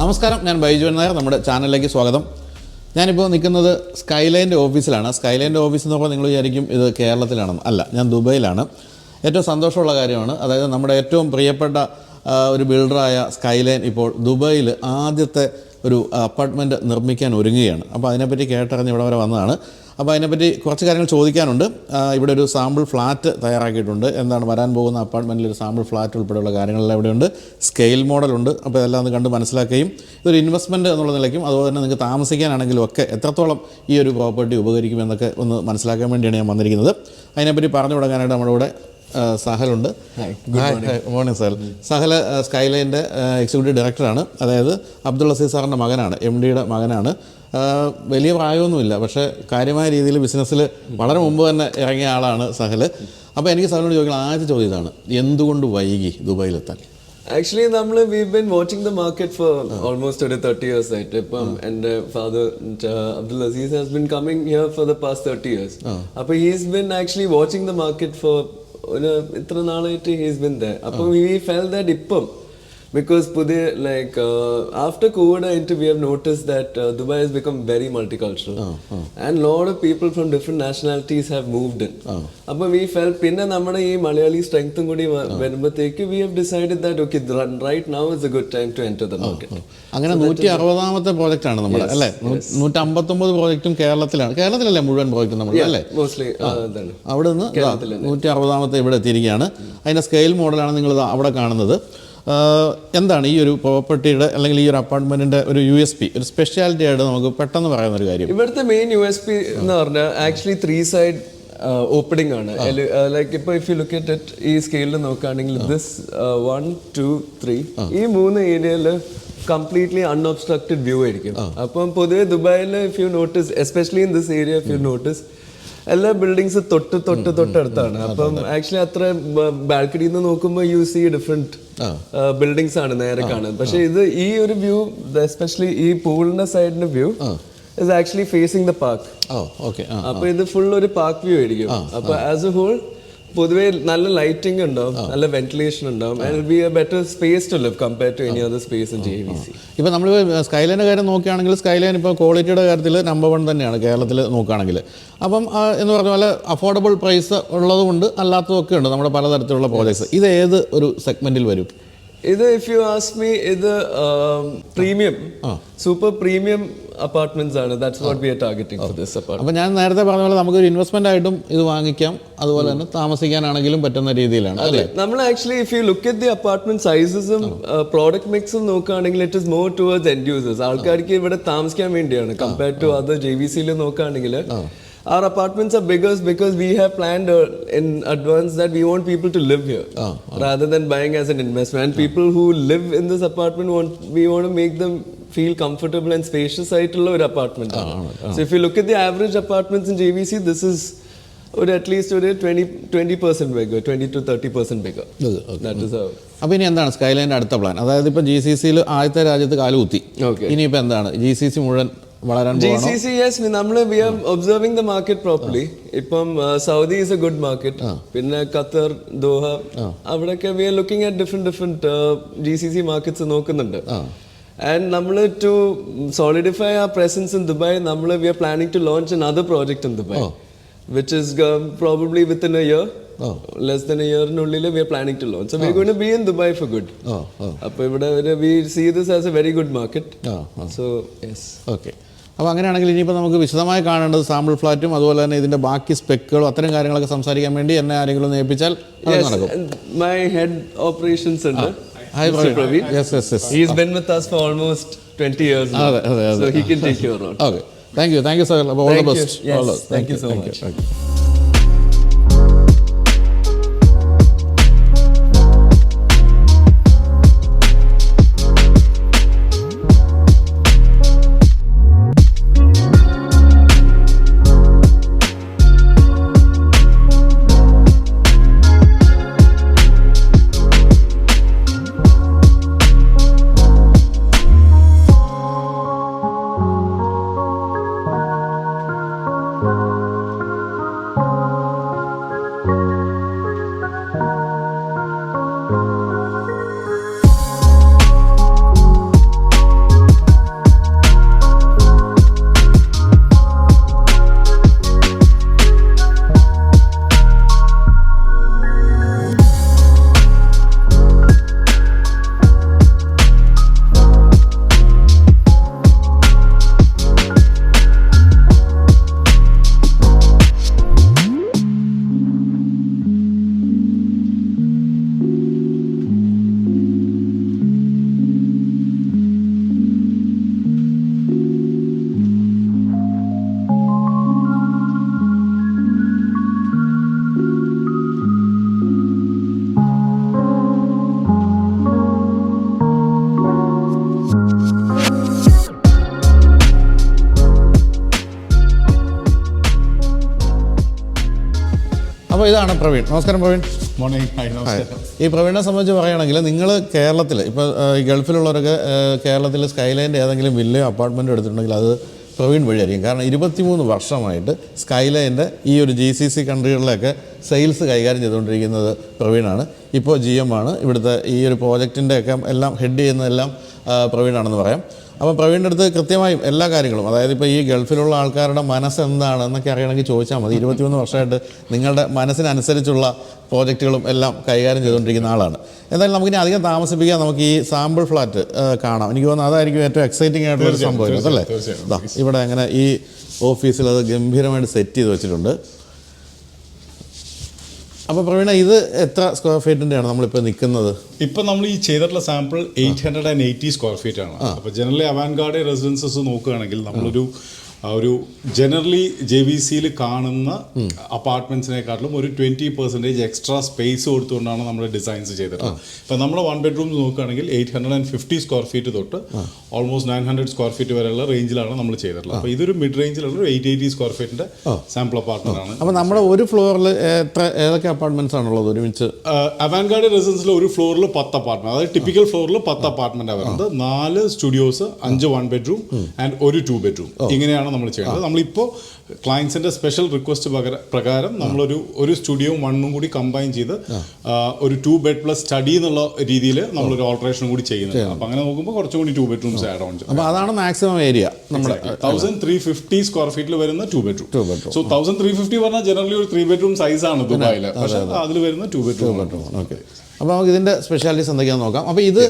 നമസ്കാരം, ഞാൻ ബൈജു നായർ. നമ്മുടെ ചാനലിലേക്ക് സ്വാഗതം. ഞാനിപ്പോൾ നിൽക്കുന്നത് സ്കൈലൈൻ്റെ ഓഫീസിലാണ്. സ്കൈലൈൻ്റെ ഓഫീസ് എന്ന് പറഞ്ഞാൽ നിങ്ങൾ വിചാരിക്കും ഇത് കേരളത്തിലാണെന്ന്. അല്ല, ഞാൻ ദുബൈയിലാണ്. ഏറ്റവും സന്തോഷമുള്ള കാര്യമാണ്, അതായത് നമ്മുടെ ഏറ്റവും പ്രിയപ്പെട്ട ഒരു ബിൽഡറായ സ്കൈലൈൻ ഇപ്പോൾ ദുബൈയിൽ ആദ്യത്തെ ഒരു അപ്പാർട്ട്മെൻറ്റ് നിർമ്മിക്കാൻ ഒരുങ്ങുകയാണ്. അപ്പോൾ അതിനെപ്പറ്റി കേട്ടറിഞ്ഞ് ഇവിടെ വരെ വന്നതാണ്. അപ്പോൾ അതിനെപ്പറ്റി കുറച്ച് കാര്യങ്ങൾ ചോദിക്കാനുണ്ട്. ഇവിടെ ഒരു സാമ്പിൾ ഫ്ലാറ്റ് തയ്യാറാക്കിയിട്ടുണ്ട്. എന്താണ് വരാൻ പോകുന്ന അപ്പാർട്ട്മെൻറ്റിൽ ഒരു സാമ്പിൾ ഫ്ലാറ്റ് ഉൾപ്പെടെയുള്ള കാര്യങ്ങളെല്ലാം ഇവിടെയുണ്ട്. സ്കെയിൽ മോഡലുണ്ട്. അപ്പോൾ ഇതെല്ലാം ഒന്ന് കണ്ട് മനസ്സിലാക്കുകയും ഇതൊരു ഇൻവെസ്റ്റ്മെൻറ്റ് എന്നുള്ള നിലയ്ക്കും അതുപോലെ തന്നെ നിങ്ങൾക്ക് താമസിക്കാനാണെങ്കിലും ഒക്കെ എത്രത്തോളം ഈ ഒരു പ്രോപ്പർട്ടി ഉപകരിക്കുമെന്നൊക്കെ ഒന്ന് മനസ്സിലാക്കാൻ വേണ്ടിയാണ് ഞാൻ വന്നിരിക്കുന്നത്. അതിനെപ്പറ്റി പറഞ്ഞു തുടങ്ങാനായിട്ട് നമ്മുടെ ഇവിടെ സഹലുണ്ട്. മോർണിംഗ് സഹൽ. സഹൽ സ്കൈലൈൻ്റെ എക്സിക്യൂട്ടീവ് ഡയറക്ടറാണ്. അതായത് അബ്ദുൾ അസീസ് സാറിൻ്റെ മകനാണ്, MD-യുടെ മകനാണ്. വലിയ പ്രായമൊന്നുമില്ല, പക്ഷേ കാര്യമായ രീതിയിൽ ബിസിനസ്സിൽ വളരെ മുമ്പ് തന്നെ ഇറങ്ങിയ ആളാണ് സഹൽ. അപ്പോൾ എനിക്ക് സഹലിനോട് ചോദിക്കണം, ആദ്യത്തെ ചോദ്യം ഇതാണ്, എന്തുകൊണ്ട് വൈകി ദുബായിലെത്താൻ? Actually, we've been watching the market for almost 30 years, right? And father Abdul Aziz has been coming here for the past 30 years. But he's been actually watching the market for itra naalayitte he's been there. We felt that because after COVID, we have noticed that Dubai has become very multicultural, and a lot of people from different nationalities have moved in. We felt pinna nammada ee Malayali strength kudi varumbethekku we have decided that okay, right now is a good time to enter the market. അങ്ങനെ 160ാമത്തെ project ആണ് നമ്മുടെ, അല്ലേ? 159 പ്രോജക്റ്റും കേരളത്തിലല്ലേ മുഴുവൻ പ്രോജക്റ്റും നമ്മൾ, അല്ലേ? Mostly അവിടെ നിന്ന് 160ാമത്തെ ഇവിടെ എത്തിയിരിക്കുകയാണ്. അതിൻ്റെ സ്കെയിൽ മോഡലാണ് നിങ്ങൾ അവിടെ കാണുന്നത്. എന്താണ് ഈ ഒരു പ്രോപ്പർട്ടിയുടെ അല്ലെങ്കിൽ ഈ ഒരു അപ്പാർട്ട്മെന്റിന്റെ ഒരു USP, ഒരു സ്പെഷ്യാലിറ്റി ആയിട്ട് നമുക്ക് പെട്ടെന്ന് പറയുന്ന ഒരു കാര്യം? ഇവിടുത്തെ മെയിൻ USP എന്ന് പറഞ്ഞാൽ ആക്ച്വലി 3 സൈഡ് ഓപ്പണിംഗ് ആണ്. ഇപ്പൊ if you look at it, ഈ സ്കെയിലിൽ നോക്കുകയാണെങ്കിൽ ദിസ് 1 2 3 ഈ 3 ഏരിയയിൽ കംപ്ലീറ്റ്ലി അൺഒബ്സ്ട്രക്റ്റഡ് വ്യൂ ആയിരിക്കും. അപ്പം പൊതുവെ ദുബായിൽ if you notice, especially in this area if you notice, എല്ലാ ബിൽഡിങ്സ് തൊട്ടടുത്താണ്. അപ്പം ആക്ച്വലി അത്ര ബാൽക്കണിയിൽ നിന്ന് നോക്കുമ്പോൾ യു സി ഡിഫറെന്റ് ബിൽഡിങ്സ് ആണ് നേരെ കാണുന്നത്. പക്ഷെ ഇത് ഈ ഒരു വ്യൂ, എസ്പെഷ്യലി ഈ പൂളിന്റെ സൈഡിന്റെ view is actually facing the park. അപ്പോൾ ഇത് ഫുൾ ഒരു പാർക്ക് വ്യൂ ആയിരിക്കും. അപ്പൊ ആസ് എ ഹോൾ പൊതുവെ നല്ല ലൈറ്റിംഗ് ഉണ്ടാവും, നല്ല വെന്റിലേഷൻ ഉണ്ടാവും, and will be a better space to live compared to any other space in JVC. ഇപ്പോൾ നമ്മൾ സ്കൈലൈൻ്റെ കാര്യം നോക്കുകയാണെങ്കിൽ സ്കൈലൈൻ ഇപ്പോൾ ക്വാളിറ്റിയുടെ കാര്യത്തിൽ നമ്പർ 1 തന്നെയാണ് കേരളത്തിൽ നോക്കുകയാണെങ്കിൽ. അപ്പം എന്ന് പറഞ്ഞ പോലെ അഫോർഡബിൾ പ്രൈസ് ഉള്ളതുകൊണ്ട് അല്ലാത്തതൊക്കെ ഉണ്ട് നമ്മുടെ പലതരത്തിലുള്ള പ്രോജക്ട്സ്. ഇത് ഏത് ഒരു സെഗ്മെന്റിൽ വരും? ഇത് ഇഫ് യു ആസ്ക് മീ, ഇത് പ്രീമിയം, സൂപ്പർ പ്രീമിയം അപ്പാർട്ട്മെന്റ്സ് ആണ്. That's what we are targeting for this apartment. അപ്പോൾ ഞാൻ നേരത്തെ പറഞ്ഞ പോലെ നമുക്കൊരു ഇൻവെസ്റ്റ്മെന്റ് ആയിട്ടും ഇത് വാങ്ങിക്കാം, അതുപോലെ തന്നെ താമസിക്കാനാണെങ്കിലും പറ്റുന്ന രീതിയിലാണ്, അല്ലേ? നമ്മൾ actually if you look at the apartment സൈസസും പ്രോഡക്റ്റ് മിക്സും നോക്കുകയാണെങ്കിൽ it is more towards end users. ആൾക്കാർക്ക് ഇവിടെ താമസിക്കാൻ വേണ്ടിയാണ്. കമ്പയർഡ് ടു അതർ JVCയിൽ നോക്കുകയാണെങ്കിൽ our apartments are bigger because we have planned in advance that we want people to live here rather than buying as an investment. And people who live in this apartment, we want to make them feel comfortable and spacious ആയിട്ടുള്ള ഒരു apartment. So if you look at the average apartments in JVC, this is at least 20% bigger, 20 to 30% bigger. That is how. അപ്പോൾ ഇനി എന്താണ് സ്കൈലൈൻ്റെ അടുത്ത plan? അതായത് ഇപ്പോൾ GCCയിൽ ആദ്യത്തെ രാജ്യത്ത് കാലുകുത്തി, ഇനിയിപ്പോൾ എന്താണ് GCC മുഴുവൻ GCC? Yes, we are observing the market properly. Ippam Saudi is a good market. Pinne Qatar, Doha, avadake we are looking at different GCC markets നോക്കുന്നുണ്ട്. And to solidify our presence in Dubai, we are planning to launch another project in Dubai, which is probably within a year. Less than a year nullile we are planning to launch. So we are going to be in Dubai for good. Appo ivide we see this as a very good market. So yes. Okay. അപ്പോൾ അങ്ങനെയാണെങ്കിൽ ഇനിയിപ്പോൾ നമുക്ക് വിശദമായി കാണേണ്ടത് sample ഫ്ലാറ്റും അതുപോലെ തന്നെ ഇതിൻ്റെ ബാക്കി സ്പെക്കുകളും അത്തരം കാര്യങ്ങളൊക്കെ സംസാരിക്കാൻ വേണ്ടി എന്നെ ആരെങ്കിലും ഒന്ന് ഏൽപ്പിച്ചാൽ നടക്കും. My head operations center. Hi Praveen. Yes. He's been with us for almost 20 years now. So he can take care of it. Okay. Thank you sir. All the best. Yes. Thank you so much. അപ്പോൾ ഇതാണ് പ്രവീൺ. നമസ്കാരം Praveen. Morning. നമസ്കാരം. ഈ പ്രവീണിനെ സംബന്ധിച്ച് പറയുകയാണെങ്കിൽ നിങ്ങൾ കേരളത്തിൽ ഇപ്പോൾ ഈ ഗൾഫിലുള്ളവരൊക്കെ കേരളത്തിൽ സ്കൈലൈൻ്റെ ഏതെങ്കിലും വില്ലയോ അപ്പാർട്ട്മെൻറ്റോ എടുത്തിട്ടുണ്ടെങ്കിൽ അത് പ്രവീൺ വഴിയായിരിക്കും. കാരണം 23 വർഷമായിട്ട് സ്കൈലൈൻ്റെ ഈ ഒരു GCC കൺട്രികളിലൊക്കെ സെയിൽസ് കൈകാര്യം ചെയ്തുകൊണ്ടിരിക്കുന്നത് പ്രവീണാണ്. ഇപ്പോൾ GM ആണ്. ഇവിടുത്തെ ഈ ഒരു പ്രോജക്റ്റിൻ്റെയൊക്കെ എല്ലാം ഹെഡ് ചെയ്യുന്നതെല്ലാം പ്രവീണാണെന്ന് പറയാം. അപ്പോൾ പ്രവീണിൻ്റെ അടുത്ത് കൃത്യമായും എല്ലാ കാര്യങ്ങളും, അതായത് ഇപ്പോൾ ഈ ഗൾഫിലുള്ള ആൾക്കാരുടെ മനസ്സ് എന്താണെന്നൊക്കെ അറിയണമെങ്കിൽ ചോദിച്ചാൽ മതി. 23 വർഷമായിട്ട് നിങ്ങളുടെ മനസ്സിനനുസരിച്ചുള്ള പ്രോജക്റ്റുകളും എല്ലാം കൈകാര്യം ചെയ്തുകൊണ്ടിരിക്കുന്ന ആളാണ്. എന്തായാലും നമുക്കിനി അധികം താമസിപ്പിക്കാൻ നമുക്ക് ഈ സാമ്പിൾ ഫ്ലാറ്റ് കാണാം. എനിക്ക് തോന്നുന്നു അതായിരിക്കും ഏറ്റവും എക്സൈറ്റിംഗ് ആയിട്ടുള്ളൊരു സംഭവം അല്ലേ. ഇവിടെ അങ്ങനെ ഈ ഓഫീസിൽ അത് ഗംഭീരമായിട്ട് സെറ്റ് ചെയ്ത് വെച്ചിട്ടുണ്ട്. അപ്പോൾ പ്രവീണ, ഇത് എത്ര സ്ക്വയർ ഫീറ്റിൻ്റെയാണ് നമ്മളിപ്പോൾ നിൽക്കുന്നത്? ഇപ്പം നമ്മൾ ഈ ചെയ്തിട്ടുള്ള സാമ്പിൾ 880 സ്ക്വയർ ഫീറ്റ് ആണ്. അപ്പോൾ ജനറലി അവാൻഗാർഡ് റെസിഡൻസസ് നോക്കുകയാണെങ്കിൽ നമ്മളൊരു ജനറലി JVCയിൽ കാണുന്ന അപ്പാർട്ട്മെന്റ്സിനെക്കാട്ടിലും ഒരു 20% എക്സ്ട്രാ സ്പേസ് കൊടുത്തുകൊണ്ടാണ് നമ്മൾ ഡിസൈൻസ് ചെയ്തിട്ടുള്ളത്. ഇപ്പം നമ്മുടെ 1 ബെഡ്റൂംസ് നോക്കുകയാണെങ്കിൽ 850 സ്ക്വയർ ഫീറ്റ് തൊട്ട് ഓൾമോസ്റ്റ് 900 സ്ക്വയർ ഫീറ്റ് വരെയുള്ള റേഞ്ചിലാണ് നമ്മൾ ചെയ്തിട്ടുള്ളത്. അപ്പോൾ ഇതൊരു മിഡ് റേഞ്ചിലുള്ള ഒരു 880 സ്ക്വയർ ഫീറ്റിന്റെ സാമ്പിൾ അപ്പാർട്ട്മെന്റ് ആണ്. അപ്പോൾ നമ്മുടെ ഒരു ഫ്ലോറിൽ ഏതൊക്കെ അപ്പാർട്ട്മെന്റ്സ് ആണുള്ളത് ഒരുമിച്ച്? അവാൻഗാർഡ് റെസിഡൻസിൽ ഒരു ഫ്ലോറിൽ 10 അപ്പാർട്ട്മെന്റ്, അതായത് ടിപ്പിക്കൽ ഫ്ലോറിൽ 10 അപ്പാർട്ട്മെന്റ് വരുന്നത്. 4 സ്റ്റുഡിയോസ്, 5 1 ബെഡ്റൂം ആൻഡ് ഒരു 2 ബെഡ്റൂം. ഇങ്ങനെയാണ് നമ്മൾ ചെയ്യുന്നത്. നമ്മളിപ്പോൾ ക്ലയൻസിന്റെ സ്പെഷ്യൽ റിക്വസ്റ്റ് പ്രകാരം നമ്മളൊരു സ്റ്റുഡിയോയും 1 കൂടി കമ്പൈൻ ചെയ്ത് ഒരു 2 ബെഡ് പ്ലസ് സ്റ്റഡി എന്നുള്ള രീതിയിൽ നമ്മളൊരു ഓൾട്ടറേഷൻ കൂടി ചെയ്യുന്നത്. അപ്പോൾ അങ്ങനെ നോക്കുമ്പോൾ കുറച്ചും കൂടി 2 ബെഡ്റൂംസ് ആഡ് ഓൺ ചെയ്യും. അപ്പോൾ അതാണ് മാക്സിമം ഏരിയ നമ്മുടെ 1350 സ്ക്വയർ ഫീറ്റിൽ വരുന്ന 2 ബെഡ്റൂം. സോ 1350 പറഞ്ഞാൽ ജനറലി ഒരു 3 ബെഡ്റൂം സൈസ് ആണ് ദുബായിൽ, പക്ഷേ അതിൽ വരുന്ന 2 ബെഡ്റൂം. ഓക്കെ. അപ്പോൾ നമുക്ക് ഇതിന്റെ സ്പെഷ്യാലിറ്റീസ് എന്തൊക്കെയാണെന്ന് നോക്കാം. അപ്പോൾ ഇത്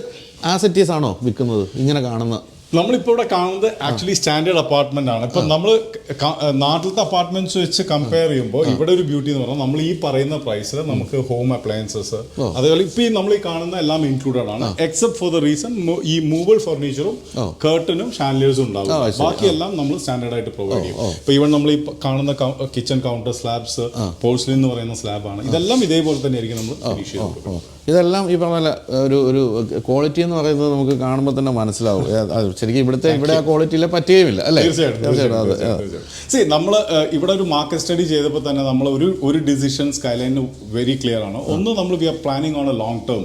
ആസെറ്റീസ് ആണോ വിൽക്കുന്നത് ഇങ്ങനെ കാണുന്ന? നമ്മളിപ്പോൾ ഇവിടെ കാണുന്നത് ആക്ച്വലി സ്റ്റാൻഡേർഡ് അപ്പാർട്ട്മെന്റ് ആണ്. ഇപ്പം നമ്മൾ നാട്ടിലത്തെ അപ്പാർട്ട്മെന്റ്സ് വെച്ച് കമ്പയർ ചെയ്യുമ്പോൾ ഇവിടെ ഒരു ബ്യൂട്ടി എന്ന് പറഞ്ഞാൽ നമ്മൾ ഈ പറയുന്ന പ്രൈസിൽ നമുക്ക് ഹോം അപ്ലയൻസസ്, അതുപോലെ ഇപ്പം നമ്മൾ ഈ കാണുന്ന എല്ലാം ഇൻക്ലൂഡഡ് ആണ്, എക്സെപ്റ്റ് ഫോർ ദ റീസൺ ഈ മൂവബിൾ ഫർണിച്ചറും കർട്ടനും ഷാൻഡിലിയേഴ്സും ഉണ്ടാവും. ബാക്കിയെല്ലാം നമ്മൾ സ്റ്റാൻഡേർഡ് ആയിട്ട് പ്രൊവൈഡ് ചെയ്യും. ഇപ്പൊ ഈവൻ നമ്മൾ ഈ കാണുന്ന കിച്ചൺ കൗണ്ടർ സ്ലാബ്സ് പോഴ്സലിൻ എന്ന് പറയുന്ന സ്ലാബാണ്. ഇതെല്ലാം ഇതേപോലെ തന്നെ ആയിരിക്കും നമ്മൾ ഫിനിഷ് ചെയ്ത് കൊടുക്കുന്നത്. ഇതെല്ലാം ഈ പറഞ്ഞ ഒരു ക്വാളിറ്റി എന്ന് പറയുന്നത് നമുക്ക് കാണുമ്പോൾ തന്നെ മനസ്സിലാവും. ശരിക്കും ഇവിടെ ആ ക്വാളിറ്റിയിൽ പറ്റുകയുമില്ല അല്ലേ? തീർച്ചയായിട്ടും. നമ്മൾ ഇവിടെ ഒരു മാർക്കറ്റ് സ്റ്റഡി ചെയ്തപ്പോൾ തന്നെ നമ്മൾ ഒരു ഡിസിഷൻ സ്കൈലൈന് വെരി ക്ലിയർ ആണ്. ഒന്ന്, നമ്മൾ we are planning on a long term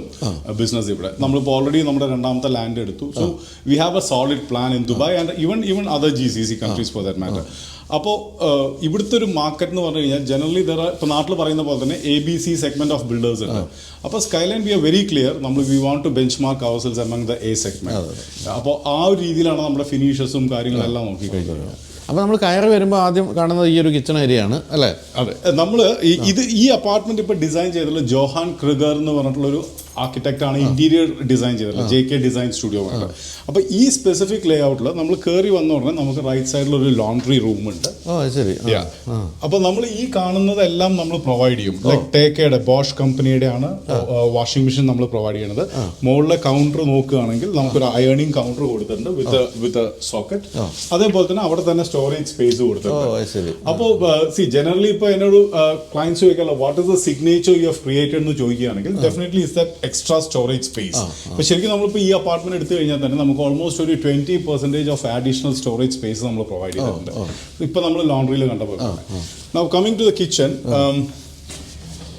business. ഇവിടെ നമ്മളിപ്പോൾ ഓൾറെഡി നമ്മുടെ 2ാമത്തെ ലാൻഡ് എടുത്തു. So we have a solid plan in Dubai and even other GCC countries for that matter. അപ്പോൾ ഇവിടുത്തെ ഒരു മാർക്കറ്റ് എന്ന് പറഞ്ഞു കഴിഞ്ഞാൽ ജനറലി ഇപ്പോൾ നാട്ടിൽ പറയുന്ന പോലെ തന്നെ ABC സെഗ്മെന്റ് ഓഫ് ബിൽഡേഴ്സ് ഉണ്ട്. അപ്പോൾ skyline we are very clear, നമ്മൾ we want to benchmark ourselves among the A segment. അപ്പോൾ ആ ഒരു രീതിയിലാണ് നമ്മുടെ ഫിനിഷസും കാര്യങ്ങളെല്ലാം നോക്കിക്കഴിഞ്ഞത്. അപ്പോൾ നമ്മൾ കയറി വരുമ്പോൾ ആദ്യം കാണുന്നത് ഈ ഒരു കിച്ചൺ ഏരിയ ആണ് അല്ലേ? അതെ. നമ്മൾ ഈ അപ്പാർട്ട്മെന്റ് ഇപ്പോൾ ഡിസൈൻ ചെയ്തിട്ടുള്ള ജോഹാൻ ക്രിഗർ എന്ന് പറഞ്ഞിട്ടുള്ള ഒരു ആർക്കിടെക്ട് ആണ് ഇന്റീരിയർ ഡിസൈൻ ചെയ്തിട്ടുള്ളത്, JK ഡിസൈൻ സ്റ്റുഡിയോ ആണ്. അപ്പോൾ ഈ സ്പെസിഫിക് ലേ ഔട്ടിൽ നമ്മൾ കയറി വന്ന ഉടനെ നമുക്ക് റൈറ്റ് സൈഡിൽ ഒരു ലോണ്ട്രി റൂം ഉണ്ട്. ശരി. അപ്പോൾ നമ്മൾ ഈ കാണുന്നതെല്ലാം നമ്മൾ പ്രൊവൈഡ് ചെയ്യും. ലൈക്ക് ടേക്കയുടെ ബോഷ് കമ്പനിയുടെ ആണ് വാഷിംഗ് മെഷീൻ നമ്മൾ പ്രൊവൈഡ് ചെയ്യുന്നത്. മുകളിലെ കൗണ്ടർ നോക്കുകയാണെങ്കിൽ നമുക്കൊരു അയണിങ് കൗണ്ടർ കൊടുത്തിട്ടുണ്ട് വിത്ത് സോക്കറ്റ്. അതേപോലെ തന്നെ അവിടെ തന്നെ സ്റ്റോറേജ് സ്പേസ് കൊടുത്തിട്ടുണ്ട്. അപ്പോൾ ജനറലി ഇപ്പോൾ എന്നോട് ക്ലയൻസ് ചോദിക്കാനുള്ള what is the signature you have created എന്ന് ചോദിക്കുകയാണെങ്കിൽ definitely is that extra storage space. അപ്പോൾ ശരിക്കും നമ്മളിപ്പോൾ ഈ അപ്പാർട്ട്മെന്റ് എടുത്തു കഴിഞ്ഞാൽ തന്നെ നമുക്ക് ഓൾമോസ്റ്റ് ഒരു 20% ഓഫ് അഡീഷണൽ സ്റ്റോറേജ് സ്പേസ് നമ്മൾ പ്രൊവൈഡ് ചെയ്തിട്ടുണ്ട്. ഇപ്പോൾ നമ്മൾ ലോണ്ട്രിയിൽ കണ്ടപ്പോൾ. Now coming to the kitchen,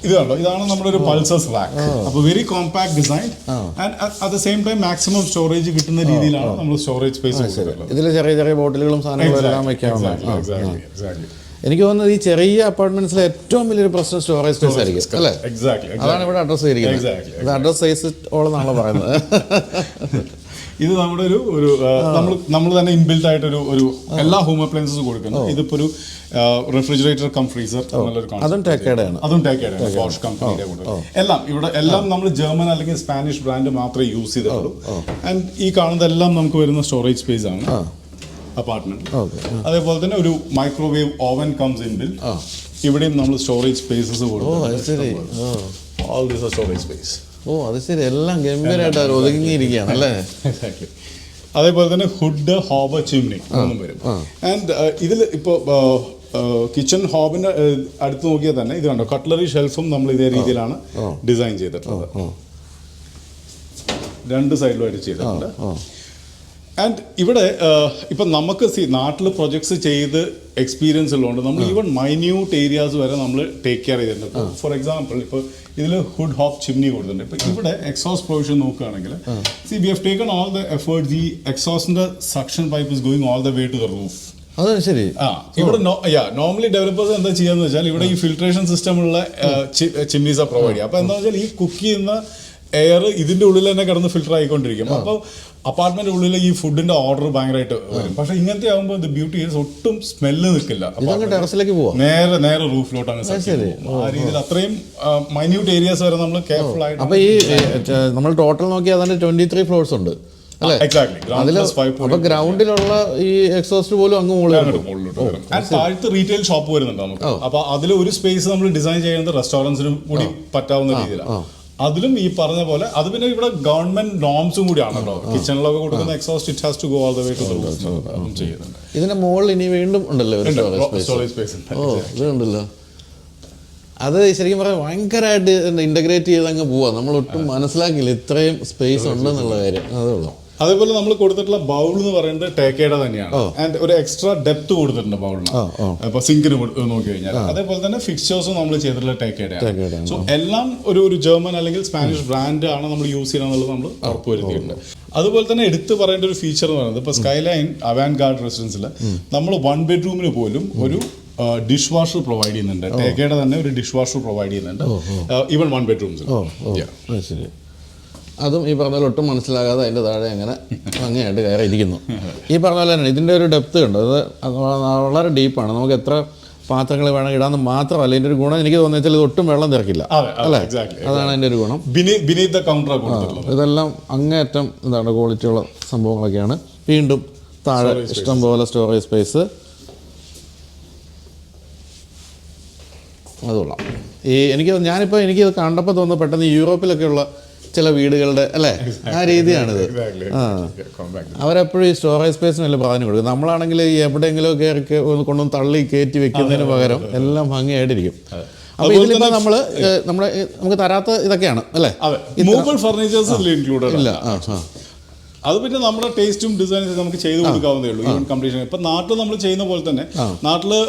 ഇത് കണ്ടോ, ഇതാണ് നമ്മുടെ ഒരു പൾസസ് റാക്ക്. അപ്പോൾ very compact design and at the same time maximum storage കിട്ടുന്ന രീതിയിലാണ് നമ്മൾ സ്റ്റോറേജ് സ്പേസ് കൊടുത്തിട്ടുള്ളത്. ഇതിൽ ചെറിയ ചെറിയ ബോട്ടിലുകളും സാധനങ്ങളും എല്ലാം വെക്കാവുന്നതാണ്. എനിക്ക് തോന്നുന്നത് ഈ ചെറിയ അപ്പാർട്ട്മെന്റ്സിലെ ഏറ്റവും വലിയൊരു പ്രശ്നം സ്റ്റോറേജ് സ്പേസ് ആയിരിക്കും അല്ലേ? അതാണ് ഇവിടെ അഡ്രസ് ചെയ്തിരിക്കുന്നത്. ഇത് അഡ്രസ് സൈസ് ഓളെന്നാണല്ലോ പറയുന്നത്. ഇത് നമ്മുടെ ഒരു നമ്മൾ തന്നെ ഇൻബിൽറ്റ് ആയിട്ട് ഒരു എല്ലാ ഹോം അപ്ലയൻസസ് കൊടുക്കുന്നത്. ഇതിപ്പോ ഒരു റെഫ്രിജറേറ്റർ കം ഫ്രീസർ അതും ടേക്കേഡാണ്. ബോഷ് കമ്പനിയുടെ കൂടെ എല്ലാം നമ്മൾ ജർമ്മൻ അല്ലെങ്കിൽ സ്പാനിഷ് ബ്രാൻഡ് മാത്രമേ യൂസ് ചെയ്തിട്ടുള്ളൂ. ആൻഡ് ഈ കാണുന്നതെല്ലാം നമുക്ക് വരുന്ന സ്റ്റോറേജ് സ്പേസ് ആണ് അപ്പാർട്ട്മെന്റ്. അതേപോലെ തന്നെ ഒരു microwave oven comes in build. ഇവിടെയും നമ്മൾ സ്റ്റോറേജ് സ്പേസസ് കൊടുക്കും. All this are storage space. അത് ശരി, എല്ലാം ഗംഭീരമായിട്ട് ഒതുങ്ങിയിരിക്കുകയാണ് അല്ലേ? അതേപോലെ തന്നെ ഹുഡ് ഹോബ് ചിമ്നി ഒന്നും വരും. ആൻഡ് ഇതിൽ ഇപ്പോൾ കിച്ചൺ ഹോബിന്റെ അടുത്ത് നോക്കിയാൽ തന്നെ ഇത് കണ്ടോ, കട്ട്ലറി ഷെൽഫും നമ്മൾ ഇതേ രീതിയിലാണ് ഡിസൈൻ ചെയ്തിട്ടുള്ളത്. 2 സൈഡിലുമായിട്ട് ചെയ്തിട്ടുണ്ട്. ആൻഡ് ഇവിടെ ഇപ്പം നമുക്ക് നാട്ടിൽ പ്രൊജക്ട്സ് ചെയ്ത് എക്സ്പീരിയൻസ് ഉള്ളതുകൊണ്ട് നമ്മൾ ഈവൻ മൈന്യൂട്ട് ഏരിയാസ് വരെ നമ്മൾ ടേക്ക് കെയർ ചെയ്തിട്ടുണ്ട്. ഫോർ എക്സാമ്പിൾ ഇപ്പോൾ ഇതിൽ ഹുഡ് ഹോപ്പ് ചിമ്നി കൊടുത്തിട്ടുണ്ട്. ഇപ്പോൾ ഇവിടെ എക്സോസ്റ്റ് പ്രൊവിഷൻ നോക്കുകയാണെങ്കിൽ we have taken all the effort. ഈ എക്സോസ്റ്റിന്റെ suction pipe is going all the way to the roof. അതെ ശരി. ഇവിടെ നോർമലി ഡെവലപ്പേഴ്സ് എന്താ ചെയ്യാന്ന് വെച്ചാൽ ഇവിടെ ഈ ഫിൽട്രേഷൻ സിസ്റ്റം ഉള്ള ചിമ്നീസാണ് പ്രൊവൈഡ് ചെയ്യുക. അപ്പോൾ എന്താ വെച്ചാൽ ഈ കുക്ക് ചെയ്യുന്ന എയർ ഇതിന്റെ ഉള്ളിൽ തന്നെ കിടന്ന് ഫിൽട്ടർ ആയിക്കൊണ്ടിരിക്കും. അപ്പോൾ അപ്പാർട്ട്മെന്റ് ഉള്ളിൽ ഈ ഫുഡിന്റെ ഓർഡർ ഭയങ്കരമായിട്ട് വരും. പക്ഷെ ഇങ്ങനത്തെ ആകുമ്പോൾ ബ്യൂട്ടി ഒട്ടും സ്മെല്ല് നിൽക്കില്ല. ടെറസിലേക്ക് പോവാം, നേരെ റൂഫിലോട്ട് അങ്ങ് ആ രീതിയിൽ അത്രയും മൈന്യൂട്ട് ഏരിയാസ് വരെ നമ്മൾ കെയർഫുൾ ആയിട്ട്. അപ്പൊ ഈ നമ്മൾ ടോട്ടൽ നോക്കിയാൽ അതിന്റെ 23 ഫ്ലോർസ് ഉണ്ട് അല്ലേ? അപ്പൊ ഗ്രൗണ്ടിലുള്ള ഈ എക്സോസ്റ്റ് പോലും അങ്ങ് മുകളിലോട്ട്. താഴത്ത് റീറ്റെയിൽ ഷോപ്പ് വരുന്നുണ്ട് നമുക്ക്. അപ്പൊ അതിൽ ഒരു സ്പേസ് നമ്മൾ ഡിസൈൻ ചെയ്യുന്നത് റെസ്റ്റോറൻറ്റ്സിനും കൂടി പറ്റാവുന്ന രീതിയിലാണ്. അതിലും ഈ പറഞ്ഞ പോലെ അത് പിന്നെ ഇവിടെ ഗവൺമെന്റ് നോംസും കൂടിയാണല്ലോ. കിച്ചണിലൊക്കെ കൊടുക്കുന്ന exhaust it has to go all the way to the roof ചെയ്യുന്നുണ്ട്. ഇതിന്റെ മുകളിൽ ഇനി വീണ്ടും ഉണ്ടല്ലോ സ്റ്റോറേജ് സ്പേസ്. ഇതുണ്ടല്ലോ. അത് ശരിക്കും പറയാൻ ഭയങ്കരമായിട്ട് ഇന്റഗ്രേറ്റ് ചെയ്ത് അങ്ങ് പോവാ. നമ്മൾ ഒട്ടും മനസ്സിലാക്കില്ല ഇത്രയും സ്പേസ് ഉണ്ടെന്നുള്ള കാര്യം. അതേ ഉള്ളൂ. അതേപോലെ നമ്മൾ കൊടുത്തിട്ടുള്ള ബൗൾ എന്ന് പറയുന്നത് ടേക്കയുടെ തന്നെയാണ്. ആൻഡ് ഒരു എക്സ്ട്രാ ഡെപ്ത് കൊടുത്തിട്ടുണ്ട് ബൗളിന്. ഇപ്പൊ സിങ്കിന് നോക്കി കഴിഞ്ഞാൽ അതേപോലെ തന്നെ ഫിക്സ്ചേഴ്സും നമ്മൾ ചെയ്തിട്ടുള്ള ടേക്കയുടെ. സോ എല്ലാം ഒരു ജർമ്മൻ അല്ലെങ്കിൽ സ്പാനിഷ് ബ്രാൻഡ് ആണ് നമ്മൾ യൂസ് ചെയ്യണമെന്നുള്ളത് നമ്മൾ ഉറപ്പുവരുത്തിയിട്ടുണ്ട്. അതുപോലെ തന്നെ എടുത്തു പറയേണ്ട ഒരു ഫീച്ചർ എന്ന് പറയുന്നത് ഇപ്പൊ സ്കൈലൈൻ അവാൻഗാർഡ് റെസിഡൻസിൽ നമ്മൾ 1 ബെഡ്റൂമിന് പോലും ഒരു ഡിഷ് വാഷർ പ്രൊവൈഡ് ചെയ്യുന്നുണ്ട്. ടേക്കയുടെ തന്നെ ഒരു ഡിഷ് വാഷർ പ്രൊവൈഡ് ചെയ്യുന്നുണ്ട് ഈവൻ 1 ബെഡ്റൂംസിൽ. ശരി. അതും ഈ പറഞ്ഞ പോലെ ഒട്ടും മനസ്സിലാകാതെ അതിൻ്റെ താഴെ അങ്ങനെ ഭംഗിയായിട്ട് കയറിയിരിക്കുന്നു. ഈ പറഞ്ഞ പോലെ തന്നെ ഇതിൻ്റെ ഒരു ഡെപ്ത് ഉണ്ട്. അത് വളരെ ഡീപ്പാണ്. നമുക്ക് എത്ര പാത്രങ്ങൾ വേണം ഇടാന്ന് മാത്രമല്ല ഇതിൻ്റെ ഒരു ഗുണം എനിക്ക് തോന്നിയാൽ ഇത് ഒട്ടും വെള്ളം തിരക്കില്ല അല്ലേ? അതാണ് അതിൻ്റെ ഒരു ഗുണം. ഇതെല്ലാം അങ്ങേയറ്റം എന്താണ് ക്വാളിറ്റിയുള്ള സംഭവങ്ങളൊക്കെയാണ്. വീണ്ടും താഴെ ഇഷ്ടംപോലെ സ്റ്റോറേജ് സ്പേസ്. അതുകൊള്ളാം. എനിക്കിത് കണ്ടപ്പോൾ തോന്നുന്നു പെട്ടെന്ന് യൂറോപ്പിലൊക്കെയുള്ള ചില വീടുകളുടെ അല്ലേ ആ രീതിയാണിത്. അവരെപ്പോഴും ഈ സ്റ്റോറേജ് സ്പേസിന് വലിയ പ്രാധാന്യം കൊടുക്കും. നമ്മളാണെങ്കിൽ ഈ എവിടെയെങ്കിലും കയറി കൊണ്ടൊന്ന് തള്ളി കയറ്റി വെക്കുന്നതിന് പകരം എല്ലാം ഭംഗിയായിട്ടിരിക്കും. അപ്പൊ ഇതിലിപ്പോ നമുക്ക് തരാത്ത ഇതൊക്കെയാണ് അല്ലേ? ഇല്ല. അത് പിന്നെ നമ്മുടെ ടേസ്റ്റും ഡിസൈനും നമുക്ക് ചെയ്ത് കൊടുക്കാവുന്നേ ഉള്ളൂ. ഈവൻ കംപ്ലീഷൻ ഇപ്പൊ നാട്ടിൽ നമ്മൾ ചെയ്യുന്ന പോലെ തന്നെ നാട്ടില്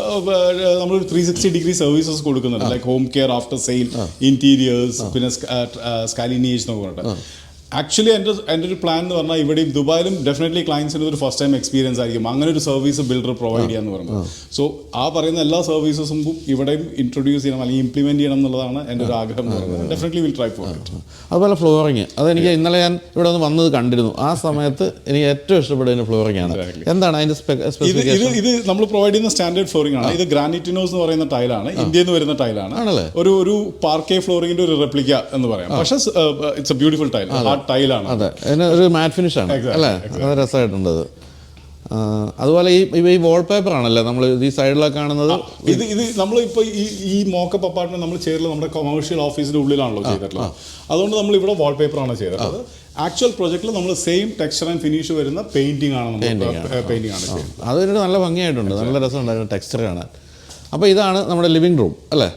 നമ്മൾ 360 ഡിഗ്രി സർവീസസ് കൊടുക്കുന്നുണ്ട്. Like home care, after sale, interiors, പിന്നെ സ്കാലിനേജ് എന്നൊക്കെ പറഞ്ഞിട്ട്. ആക്ച്വലി എൻ്റെ ഒരു പ്ലാൻ എന്ന് പറഞ്ഞാൽ ഇവിടെയും ദുബായിലും ഡെഫിനറ്റ്ലി ക്ലയൻസിന് ഒരു ഫസ്റ്റ് ടൈം എക്സ്പീരിയൻസ് ആയിരിക്കും അങ്ങനെ ഒരു സർവീസ് ബിൽഡർ പ്രൊവൈഡ് ചെയ്യാന്ന് പറയുന്നത്. സോ ആ പറയുന്ന എല്ലാ സർവീസസും ഇവിടെയും ഇൻട്രൊഡ്യൂസ് ചെയ്യണം അല്ലെങ്കിൽ ഇംപ്ലിമെന്റ് ചെയ്യണം എന്നുള്ളതാണ് എൻ്റെ ഒരു ആഗ്രഹം എന്ന് പറയുന്നത്. Definitely will try for it. അതുപോലെ ഫ്ലോറിങ്, അതെനിക്ക് ഇന്നലെ ഞാൻ ഇവിടെ വന്നത് കണ്ടിരുന്നു. ആ സമയത്ത് എനിക്ക് ഏറ്റവും ഇഷ്ടപ്പെടുന്ന ഫ്ലോറിംഗ് ആണ്. എന്താണ് അതിന്റെ സ്പെസിഫിക്കേഷൻ? ഇത് നമ്മൾ പ്രൊവൈഡ് ചെയ്യുന്ന സ്റ്റാൻഡേർഡ് ഫ്ലോറിംഗ് ആണ്. ഇത് ഗ്രാനിറ്റിനോസ് എന്ന് പറയുന്ന ടൈലാണ്, ഇന്ത്യയിൽ നിന്ന് വരുന്ന ടൈലാണ്. ഒരു പാർക്കേ ഫ്ലോറിംഗിന്റെ ഒരു റെപ്ലിക്ക എന്ന് പറയാം. പക്ഷേ ഇറ്റ്സ് എ ബ്യൂട്ടിഫുൾ ടൈൽ, ടൈലാണ്. അതെ, ഒരു മാറ്റ് ഫിനിഷ് ആണ് അല്ലേ? അത് രസമായിട്ടുണ്ട്. അതുപോലെ ഈ വാൾപേപ്പർ ആണല്ലേ നമ്മൾ ഈ സൈഡിലൊക്കെ കാണുന്നത്. ഇത് നമ്മളിപ്പോ ഈ മോക്കപ്പ് അപ്പാർട്ട്മെന്റ് നമ്മൾ ചെയ്തിട്ടുള്ളത് നമ്മുടെ കൊമേഴ്ഷ്യൽ ഓഫീസിന്റെ ഉള്ളിലാണല്ലോ ചെയ്തിട്ടുള്ളത്. അതുകൊണ്ട് നമ്മൾ ഇവിടെ വാൾപേപ്പർ ആണ് ചെയ്തിട്ടുള്ളത്. ആക്ച്വൽ പ്രൊജക്റ്റിൽ നമ്മൾ സെയിം ടെക്സ്ചർ ആൻഡ് ഫിനിഷ് വരുന്ന പെയിന്റിംഗ് ആണ് ചെയ്യുന്നത്. അതൊരു നല്ല ഭംഗിയായിട്ടുണ്ട്, നല്ല രസമുണ്ടായിരുന്നു ടെക്സ്ചർ കാണാൻ. അപ്പോൾ ഇതാണ് നമ്മുടെ ലിവിംഗ് റൂം അല്ലേ?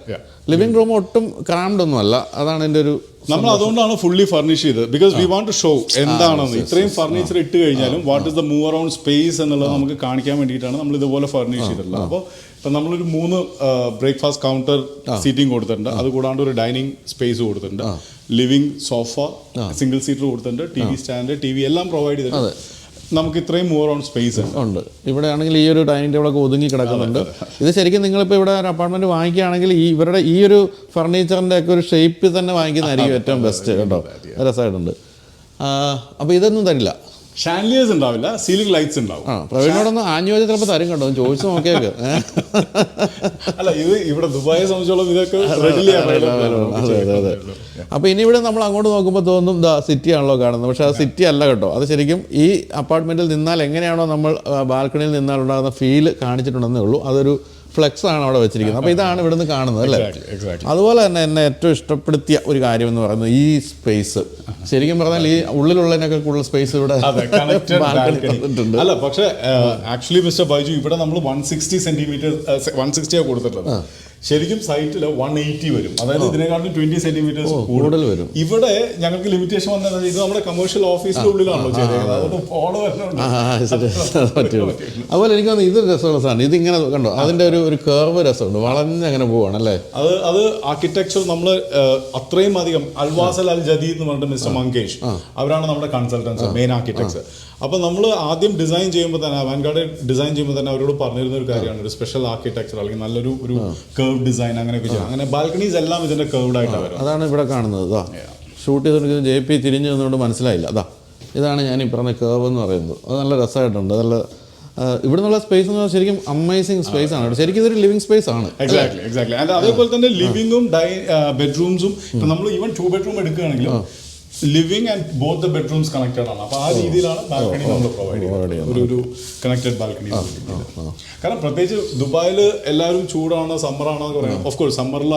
ലിവിംഗ് റൂം ഒട്ടും ക്രാംഡ് ഒന്നും അല്ല. അതാണ് എൻ്റെ ഒരു നമ്മൾ അതുകൊണ്ടാണ് ഫുള്ളി ഫർണിഷ് ചെയ്തത്. Because we want to show എന്താണെന്ന്. ഇത്രയും ഫർണിച്ചർ ഇട്ട് കഴിഞ്ഞാലും what is the move around space എന്നുള്ളത് നമുക്ക് കാണിക്കാൻ വേണ്ടിയിട്ടാണ് നമ്മൾ ഇതുപോലെ ഫർണിഷ് ചെയ്തിട്ടുള്ളത്. അപ്പോൾ ഇപ്പം നമ്മളൊരു 3 ബ്രേക്ക്ഫാസ്റ്റ് കൗണ്ടർ സീറ്റിംഗ് കൊടുത്തിട്ടുണ്ട്. അതുകൂടാണ്ട് ഒരു ഡൈനിങ് സ്പേസ് കൊടുത്തിട്ടുണ്ട്. ലിവിംഗ് സോഫ സിംഗിൾ സീറ്റർ കൊടുത്തിട്ടുണ്ട്. TV സ്റ്റാൻഡ്, TV എല്ലാം പ്രൊവൈഡ് ചെയ്തിട്ടുണ്ട്. നമുക്ക് ഇത്രയും മൂവ് അറൗണ്ട് സ്പേസ് ഉണ്ട്. ഇവിടെ ആണെങ്കിൽ ഈ ഒരു ഡൈനിങ് ടേബിളൊക്കെ ഒതുങ്ങി കിടക്കുന്നുണ്ട്. ഇത് ശരിക്കും നിങ്ങളിപ്പോൾ ഇവിടെ ഒരു അപ്പാർട്ട്മെന്റ് വാങ്ങിക്കുകയാണെങ്കിൽ ഇവരുടെ ഈ ഒരു ഫർണിച്ചറിൻ്റെ ഒക്കെ ഒരു ഷേപ്പിൽ തന്നെ വാങ്ങിക്കുന്നതായിരിക്കും ഏറ്റവും ബെസ്റ്റ് കേട്ടോ. രസമായിട്ടുണ്ട്. അപ്പോൾ ഇതൊന്നും തരില്ല, ഷാൻലിയേഴ്സ് ഉണ്ടാവില്ല, സീലിംഗ് ലൈറ്റ്സ് ഉണ്ടാവും. പ്രവീണോടൊന്ന് ആഞ്ഞു ചിലപ്പോൾ തരും കേട്ടോ, ചോദിച്ചു നോക്കിയേക്ക്. അല്ല, ഇത് ഇവിടെ ദുബായെ സംബന്ധിച്ചോളം ഇതൊക്കെ റെഡിലി അവൈലബിൾ. അതെ. അപ്പോൾ ഇനി ഇവിടെ നമ്മൾ അങ്ങോട്ട് നോക്കുമ്പോൾ തോന്നും സിറ്റി ആണല്ലോ കാണുന്നത്. പക്ഷേ അത് സിറ്റി അല്ല കേട്ടോ. അത് ശരിക്കും ഈ അപ്പാർട്ട്മെന്റിൽ നിന്നാൽ എങ്ങനെയാണോ നമ്മൾ ബാൽക്കണിയിൽ നിന്നാൽ ഉണ്ടാകുന്ന ഫീൽ കാണിച്ചിട്ടുണ്ടെന്നേ ഉള്ളൂ. അതൊരു ഫ്ലെക്സ് ആണ് അവിടെ വെച്ചിരിക്കുന്നത്. അപ്പോൾ ഇതാണ് ഇവിടുന്ന് കാണുന്നത് അല്ലേ? അതുപോലെ തന്നെ എന്നെ ഏറ്റവും ഇഷ്ടപ്പെടുത്തിയ ഒരു കാര്യം എന്ന് പറയുന്നത് ഈ സ്പേസ്. ശരിക്കും പറഞ്ഞാൽ ഈ ഉള്ളിലുള്ളതിനൊക്കെ കൂടുതൽ സ്പേസ് ഇവിടെ അല്ല. പക്ഷേ ആക്ച്വലി മിസ്റ്റർ ബൈജു ഇവിടെ നമ്മൾ 160 സെന്റിമീറ്റർ 160 കൊടുത്തിട്ടുള്ളത്. ശരിക്കും സൈറ്റിൽ 180 വരും, അതായത് ഇതിനെക്കാളും 20 സെന്റിമീറ്റേഴ്സ് കൂടുതൽ വരും. ഇവിടെ ഞങ്ങൾക്ക് ലിമിറ്റേഷൻ വന്നത് ഇത് നമ്മുടെ കമേഴ്ഷ്യൽ ഓഫീസിന്റെ ഉള്ളിലാണല്ലോ ചെയ്തത്, അതുകൊണ്ട് ഫോളോ പറ്റുള്ളൂ. അതുപോലെ എനിക്ക് തോന്നുന്നു ഇതൊരു രസമുള്ള സാധനം. ഇതിങ്ങനെ കണ്ടോ, അതിന്റെ ഒരു കർവ് രസമുണ്ട്, വളഞ്ഞ് അങ്ങനെ പോവാണ് അല്ലേ. അത് ആർക്കിടെക്ചർ നമ്മൾ അത്രയും അധികം അൽവാസൽ അൽ ജദീദ് എന്ന് പറഞ്ഞിട്ട് മിസ്റ്റർ മങ്കേഷ്, അവരാണ് നമ്മുടെ കൺസൾട്ടൻസ്, മെയിൻ ആർക്കിടെക്ചർ. അപ്പോൾ നമ്മൾ ആദ്യം ഡിസൈൻ ചെയ്യുമ്പോൾ തന്നെ അവാൻഗാർഡ് ഡിസൈൻ ചെയ്യുമ്പോൾ തന്നെ അവരോട് പറഞ്ഞിരുന്ന ഒരു കാര്യമാണ് ഒരു സ്പെഷ്യൽ ആർക്കിടെക്ചർ അല്ലെങ്കിൽ നല്ലൊരു കർവ് ഡിസൈൻ അങ്ങനെയൊക്കെ ചെയ്യാം. അങ്ങനെ ബാൽക്കണീസ് എല്ലാം ഇതിന്റെ കർവ്ഡ് ആയിട്ടാണ് വരുന്നത്. അതാണ് ഇവിടെ കാണുന്നത്. ഇതാ ഷൂട്ട് ചെയ്തിട്ട് JP തിരിഞ്ഞു നിന്നുകൊണ്ട് മനസ്സിലായില്ല. അതാ ഇതാണ് ഞാൻ ഈ പറഞ്ഞ കർവ് എന്ന് പറയുന്നത്. അത് നല്ല രസമായിട്ടുണ്ട്. നല്ല ഇവിടെ നിന്നുള്ള സ്പേസ് എന്ന് പറഞ്ഞാൽ ശരിക്കും അമേസിങ് സ്പേസ് ആണ്. ശരിക്കും ഇതൊരു ലിവിംഗ് സ്പേസ് ആണ്. എക്സാക്ട്ലി. അതേപോലെ തന്നെ ലിവിംഗും ബെഡ്റൂംസും ഇപ്പം നമ്മൾ ഈവൻ 2 ബെഡ്റൂം എടുക്കുകയാണെങ്കിലും living and both the bedrooms connected ആണ്. അപ്പോൾ ആ രീതിയിലാണ് ബാൽക്കണി നമ്മൾ പ്രൊവൈഡ് ചെയ്യുന്നത്, ഒരു കണക്റ്റഡ് ബാൽക്കണി. കാരണം പ്രത്യേകിച്ച് ദുബായിൽ എല്ലാവരും ചൂടാണ്, സമ്മറാണെന്ന് പറയുന്നത്. ഓഫ് കോഴ്സ് സമ്മറിൽ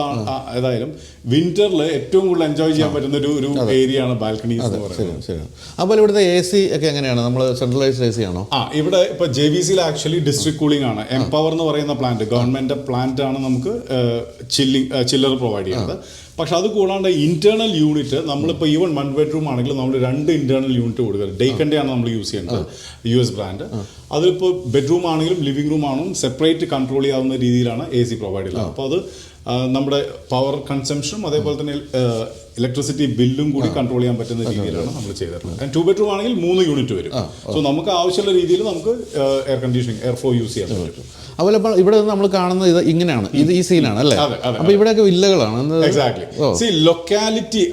ഏതായാലും വിന്ററിൽ ഏറ്റവും കൂടുതൽ എൻജോയ് ചെയ്യാൻ പറ്റുന്ന ഒരു ഏരിയ ആണ് ബാൽക്കണി എന്ന് പറയുന്നത്. അപ്പോൾ ഇവിടുത്തെ AC ഒക്കെ എങ്ങനെയാണ്? നമ്മൾ സെൻട്രലൈസ്ഡ് AC ആണോ? ഇവിടെ ഇപ്പൊ JVCയിൽ ആക്ച്വലി ഡിസ്ട്രിക്ട് കൂളിംഗ് ആണ്. എംപവർ എന്ന് പറയുന്ന പ്ലാന്റ്, ഗവൺമെന്റ് പ്ലാന്റ് ആണ് നമുക്ക് ചില്ലർ പ്രൊവൈഡ് ചെയ്യുന്നത്. പക്ഷെ അത് കൂടാണ്ട് ഇന്റേണൽ യൂണിറ്റ് നമ്മളിപ്പോൾ ഈവൻ 1 ബെഡ്റൂം ആണെങ്കിലും നമ്മൾ 2 ഇന്റേണൽ യൂണിറ്റ് കൊടുക്കുന്നത്. ഡേക്കൻ്റെ ആണ് നമ്മൾ യൂസ് ചെയ്യുന്നത്, US ബ്രാൻഡ്. അതിലിപ്പോൾ ബെഡ്റൂം ആണെങ്കിലും ലിവിംഗ് റൂം ആണെങ്കിലും സെപ്പറേറ്റ് കൺട്രോൾ ചെയ്യാവുന്ന രീതിയിലാണ് AC പ്രൊവൈഡ് ചെയ്യുന്നത്. അപ്പോൾ അത് നമ്മുടെ പവർ കൺസംഷനും അതേപോലെ തന്നെ ഇലക്ട്രിസിറ്റി ബില്ലും കൂടി കൺട്രോൾ ചെയ്യാൻ പറ്റുന്ന രീതിയിലാണ് നമ്മൾ ചെയ്തിട്ടുള്ളത്. 2 ബെഡ്റൂം ആണെങ്കിൽ 3 യൂണിറ്റ് വരും. സോ നമുക്ക് ആവശ്യമുള്ള രീതിയിൽ നമുക്ക് air conditioning, air flow use ചെയ്യാൻ പറ്റും. അതുപോലെ ഇപ്പോൾ ഇവിടെ നമ്മൾ കാണുന്നത് ഇത് ഇങ്ങനെയാണ്, ഇത് ഈ സീനാണ് അല്ലേ? അപ്പോൾ ഇവിടെയൊക്കെ വില്ലകളാണ്. എക്സാക്ട്ലി. ലൊക്കാലിറ്റി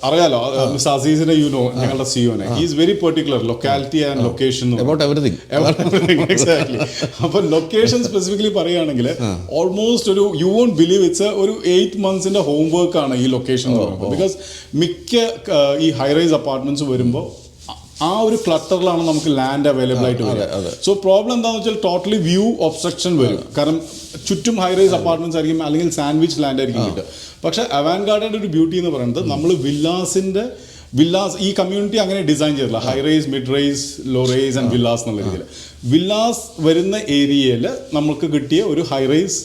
അറിയാലോ, മിസ്റ്റർ അസീസിനെ ഞങ്ങളുടെ സിഒനെ, he is very particular locality and location about everything. Exactly. അപ്പൊ ലൊക്കേഷൻ സ്പെസിഫിക്കലി പറയുകയാണെങ്കിൽ almost you won't believe it's ഒരു 8 months ഹോംവർക്ക് ആണ് ഈ ലൊക്കേഷൻ എന്ന് പറയുന്നത്. ബിക്കോസ് മിക്ക ഈ ഹൈറൈസ് അപ്പാർട്ട്മെന്റ്സ് വരുമ്പോൾ ആ ഒരു ക്ലട്ടറിലാണ് നമുക്ക് ലാൻഡ് അവൈലബിൾ ആയിട്ട് വരിക. സോ പ്രോബ്ലം എന്താണെന്ന് വെച്ചാൽ ടോട്ടലി വ്യൂ ഒബ്സ്ട്രക്ഷൻ വരും. കാരണം ചുറ്റും ഹൈറൈസ് അപ്പാർട്ട്മെന്റ്സ് ആയിരിക്കും, അല്ലെങ്കിൽ സാൻഡ്വിച്ച് ലാൻഡ് ആയിരിക്കും കിട്ടുക. പക്ഷെ അവാൻഗാർഡിന്റെ ഒരു ബ്യൂട്ടി എന്ന് പറയുന്നത് നമ്മൾ വില്ലാസ് ഈ കമ്മ്യൂണിറ്റി അങ്ങനെ ഡിസൈൻ ചെയ്തില്ല. High rise, mid rise, low rise and villas എന്നുള്ള രീതിയിൽ വില്ലാസ് വരുന്ന ഏരിയയിൽ നമുക്ക് കിട്ടിയ ഒരു high rise